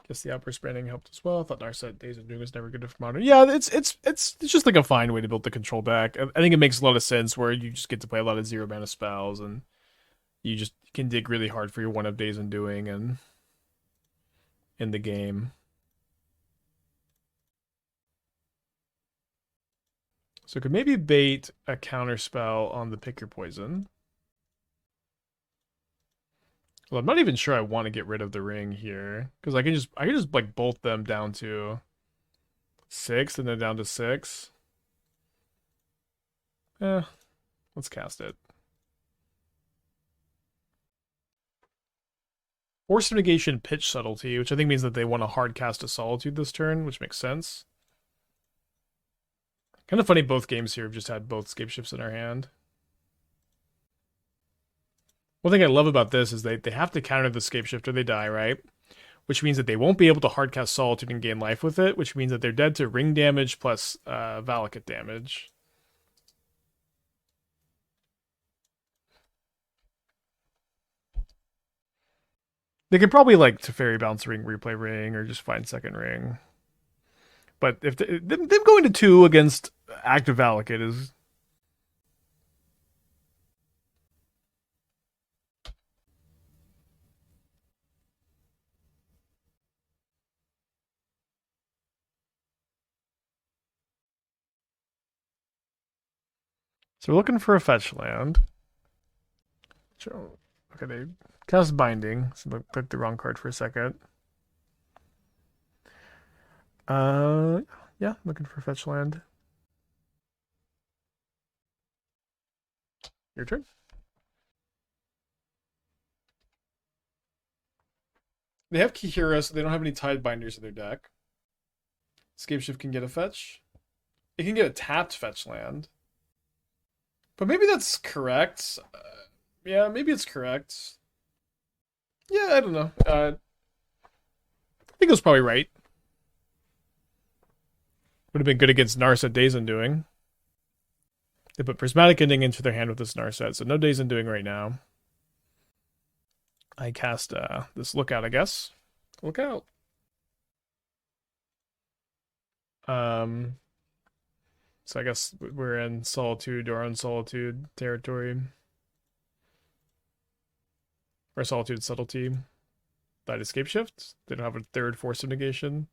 Guess the outburst branding helped as well. I thought Narset Dazed and Doing was never good for modern. Yeah, it's just like a fine way to build the control back. I think it makes a lot of sense where you just get to play a lot of 0 mana spells and you just can dig really hard for your 1-up Dazed and Doing and in the game. So it could maybe bait a counter spell on the Pick Your Poison. Well, I'm not even sure I want to get rid of the ring here because I can just like bolt them down to 6 and then down to 6. Let's cast it. Force of Negation, Pitch Subtlety, which I think means that they want to hard cast a Solitude this turn, which makes sense. Kind of funny both games here have just had both Scapeshifts in our hand. One thing I love about this is they have to counter the Scapeshift or they die, right? Which means that they won't be able to hardcast Solitude and gain life with it, which means that they're dead to ring damage plus Valakut damage. They could probably like Teferi bounce ring, replay ring, or just find second ring. But if them going to 2 against active Valakut is... So we're looking for a fetch land. Okay, they cast Binding. So I clicked the wrong card for a second. Yeah, looking for fetch land. Your turn. They have Kihira, so they don't have any Tide Binders in their deck. Scapeshift can get a fetch. It can get a tapped fetch land. But maybe that's correct. Yeah, maybe it's correct. Yeah, I don't know. I think it was probably right. Would have been good against Narset Dazed and Doing. They put Prismatic Ending into their hand with this Narset, so no Dazed and Doing right now. I cast this Lookout, I guess. Lookout. So I guess we're in Solitude or Unsolitude territory. Or Solitude Subtlety. That Escape Shift. They don't have a third Force of Negation.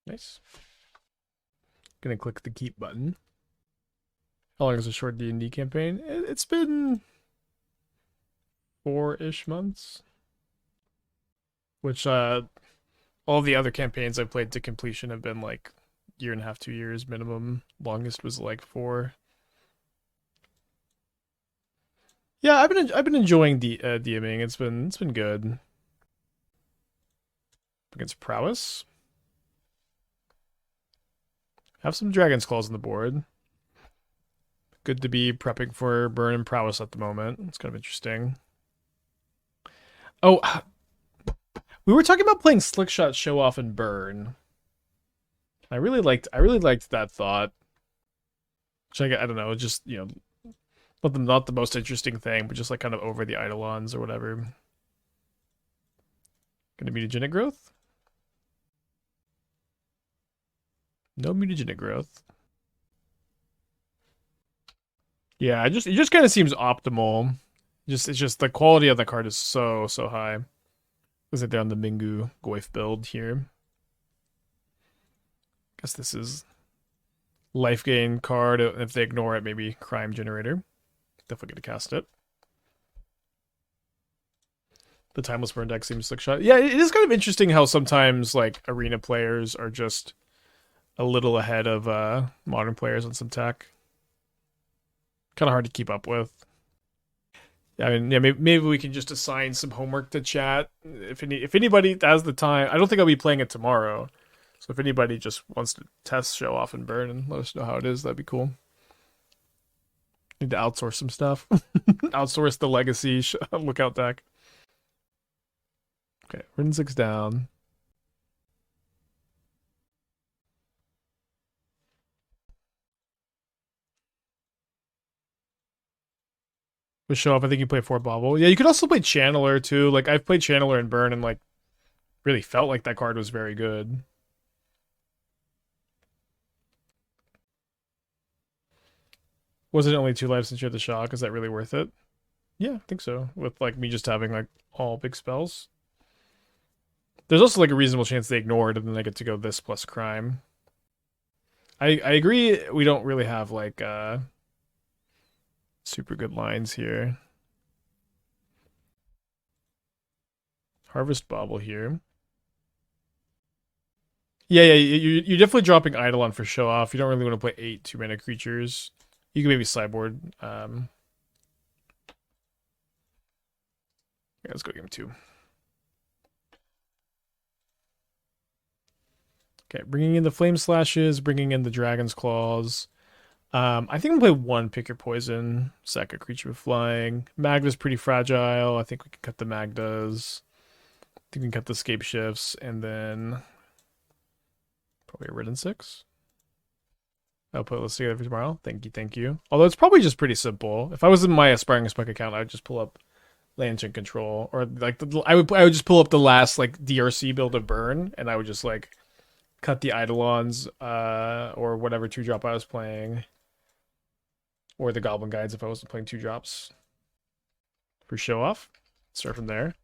Nice. Gonna click the keep button. How long is a short D&D campaign? It's been 4-ish months. Which all the other campaigns I've played to completion have been like 1.5 2 years minimum. Longest was like 4. Yeah, I've been enjoying DMing. It's been good. Against Prowess. Have some Dragon's Claws on the board. Good to be prepping for burn and prowess at the moment. It's kind of interesting. Oh, we were talking about playing Slickshot, Show Off, and Burn. I really liked that thought. Which I don't know, just, you know, not the most interesting thing, but just like kind of over the Eidolons or whatever. Gonna mutagenic growth? No mutagenic growth. Yeah, it just kind of seems optimal. It's just the quality of the card is so high. Looks like they're on the Mingu Goif build here. Guess this is life gain card. If they ignore it, maybe crime generator. Definitely gonna cast it. The Timeless Burn deck seems Slickshot. Yeah, it is kind of interesting how sometimes like arena players are just a little ahead of modern players on some tech. Kind of hard to keep up with. I mean, yeah, maybe we can just assign some homework to chat. If anybody has the time, I don't think I'll be playing it tomorrow. So if anybody just wants to test, Show Off, and Burn and let us know how it is, that'd be cool. Need to outsource some stuff. Outsource the legacy lookout deck. Okay, Wrenn and Six down. With Show Off, I think you play 4 Bauble. Yeah, you could also play Channeler too. Like I've played Channeler and Burn and like really felt like that card was very good. Was it only 2 lives since you had the shock? Is that really worth it? Yeah, I think so. With like me just having like all big spells. There's also like a reasonable chance they ignore it and then I get to go this plus crime. I agree we don't really have like super good lines here. Harvest Bauble here. Yeah, you're definitely dropping Eidolon for Show Off. You don't really want to play 8 2-mana creatures. You can maybe sideboard. Yeah, let's go game 2. Okay, bringing in the Flame Slashes, bringing in the Dragon's Claws. I think I'm gonna play 1 Pick Your Poison, sack a creature with flying. Magda's pretty fragile. I think we can cut the Magdas. I think we can cut the Scapeshifts, and then probably a Wrenn and Six. I'll put this together for tomorrow. Thank you. Although it's probably just pretty simple. If I was in my Aspiring Spec account, I'd just pull up Lantern Control, or like I would just pull up the last like DRC build of Burn, and I would just like cut the Eidolons, or whatever 2-drop I was playing, or the Goblin Guides if I wasn't playing 2-drops for Show Off. Start from there.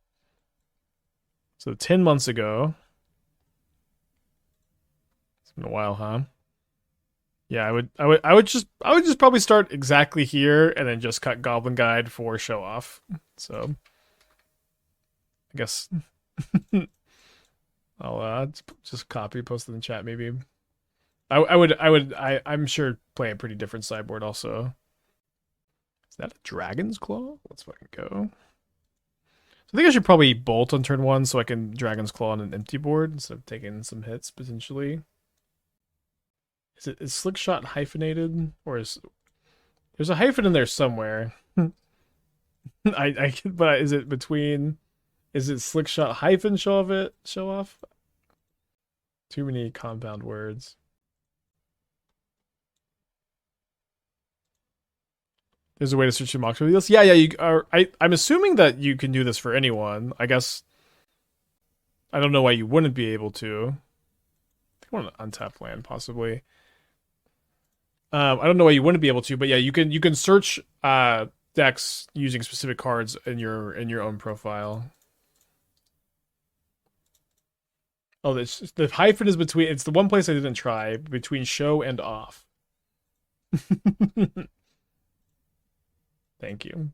So 10 months ago. It's been a while, huh? Yeah, I would just probably start exactly here and then just cut Goblin Guide for Show Off. So I guess I'll just copy, post it in the chat maybe. I'm sure play a pretty different sideboard also. Is that a Dragon's Claw? Let's fucking go. So I think I should probably bolt on turn 1 so I can Dragon's Claw on an empty board instead of taking some hits potentially. Is Slickshot hyphenated, or there's a hyphen in there somewhere? But is it between? Is it Slickshot hyphen Show Off? Too many compound words. There's a way to search your mock videos. Yeah, you are. I'm assuming that you can do this for anyone. I guess. I don't know why you wouldn't be able to. I think I want an untapped land possibly. I don't know why you wouldn't be able to, but yeah, you can search decks using specific cards in your own profile. Oh, the hyphen is between. It's the one place I didn't try between show and off. Thank you.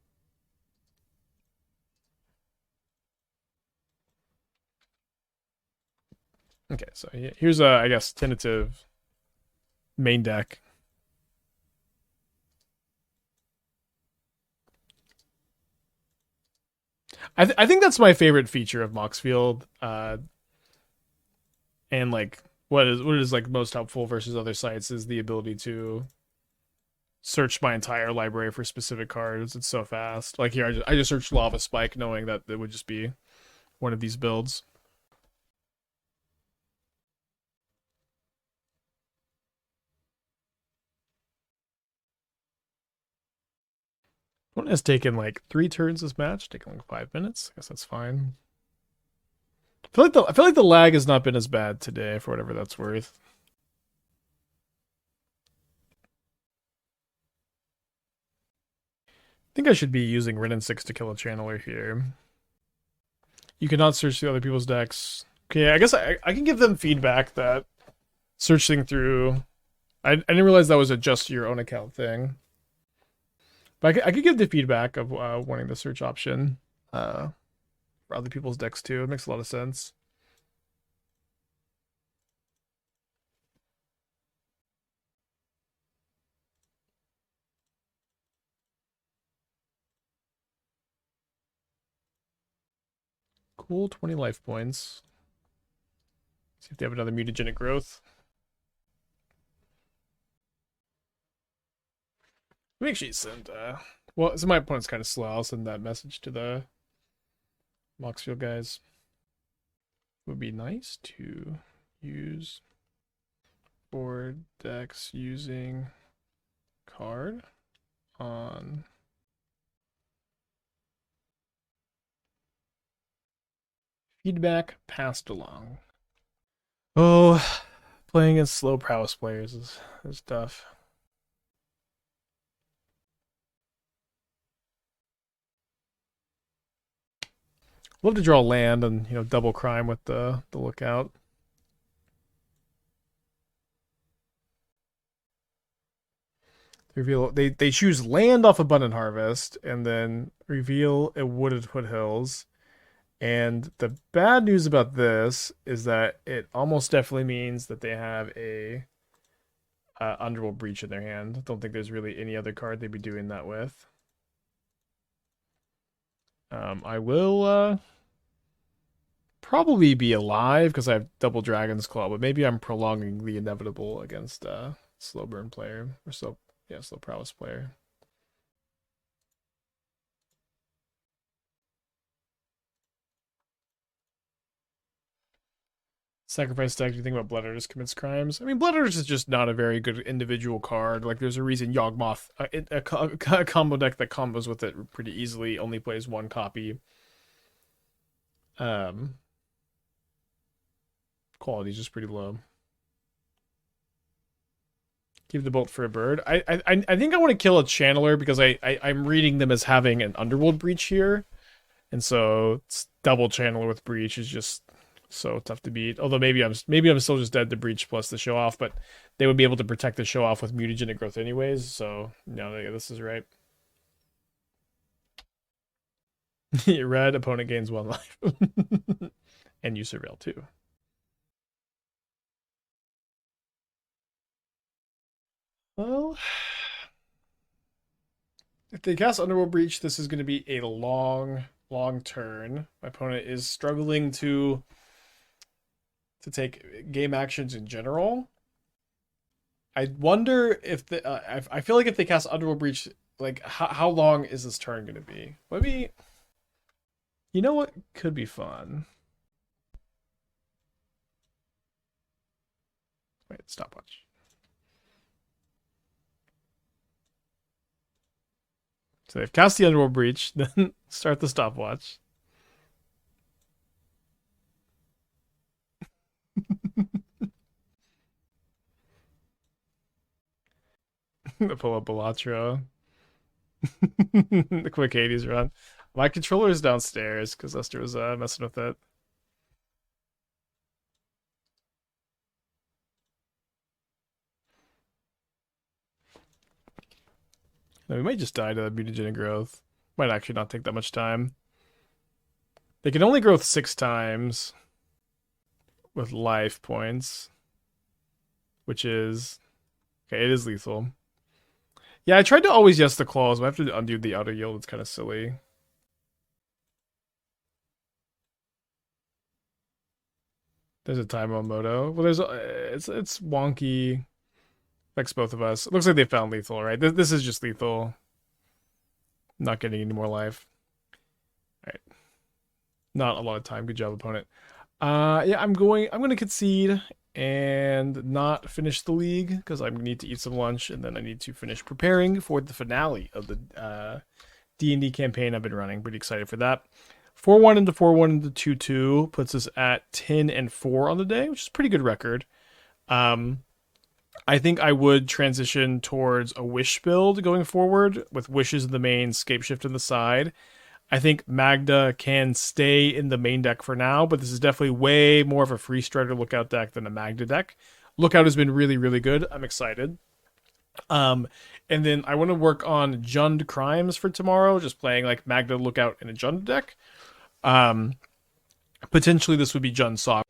Okay, so here's a, I guess, tentative main deck. I think that's my favorite feature of Moxfield. And like what is like most helpful versus other sites is the ability to search my entire library for specific cards. It's so fast. Like here, I just searched Lava Spike, knowing that it would just be one of these builds. One has taken like 3 turns this match, taking like 5 minutes. I guess that's fine. I feel like the lag has not been as bad today, for whatever that's worth. I think I should be using Wrenn and Six to kill a channeler here. You cannot search through other people's decks. Okay, I guess I can give them feedback that searching through... I didn't realize that was a just your own account thing. But I could give the feedback of wanting the search option for other people's decks too. It makes a lot of sense. Cool, 20 life points. See if they have another mutagenic growth. Let me actually send, well, so my opponent's kind of slow. I'll send that message to the Moxfield guys. It would be nice to use board decks using card on feedback passed along. Oh, playing against slow prowess players is tough. Love to draw land and, you know, double crime with the lookout. Reveal they choose land off Abundant Harvest and then reveal a Wooded Foothills. And the bad news about this is that it almost definitely means that they have a Underworld Breach in their hand. I don't think there's really any other card they'd be doing that with. I will probably be alive because I have double Dragon's Claw, but maybe I'm prolonging the inevitable against slow burn player or slow prowess player. Sacrifice deck, do you think about Blood Artist commits crimes? I mean, Blood Artist is just not a very good individual card. Like, there's a reason Yawgmoth, a combo deck that combos with it pretty easily, only plays 1 copy. Quality is just pretty low. Give the bolt for a bird. I think I want to kill a channeler because I'm reading them as having an Underworld Breach here, and so double channeler with breach is just so tough to beat. Although maybe I'm still just dead to breach plus the show off, but they would be able to protect the show off with mutagenic growth anyways. So no, this is right. Red opponent gains 1 life, and you surveil too. Well, if they cast Underworld Breach, this is going to be a long turn. My opponent is struggling to take game actions in general. I wonder if I feel like if they cast Underworld Breach, like how long is this turn going to be? Maybe, you know what could be fun? Wait, stopwatch. So they've cast the Underworld Breach, then start the stopwatch. Pull up Balatro. The quick Hades run. My controller is downstairs because Lester was messing with it. No, we might just die to that mutagenic growth. Might actually not take that much time. They can only growth 6 times with life points, which is okay. It is lethal. Yeah, I tried to always yes the claws, but I have to undo the outer yield. It's kind of silly. There's a time on Moto. Well, there's it's wonky Affects both of us. It looks like they found lethal, right? This is just lethal. Not getting any more life. All right. Not a lot of time. Good job, opponent. Yeah, I'm gonna concede and not finish the league because I need to eat some lunch and then I need to finish preparing for the finale of the D&D campaign I've been running. Pretty excited for that. 4-1 into 4-1 into 2-2 puts us at 10-4 on the day, which is a pretty good record. I think I would transition towards a wish build going forward with wishes in the main, Scapeshift in the side. I think Magda can stay in the main deck for now, but this is definitely way more of a Freestrider Lookout deck than a Magda deck. Lookout has been really, really good. I'm excited. And then I want to work on Jund Crimes for tomorrow, just playing like Magda Lookout in a Jund deck. Potentially this would be Jund Sock.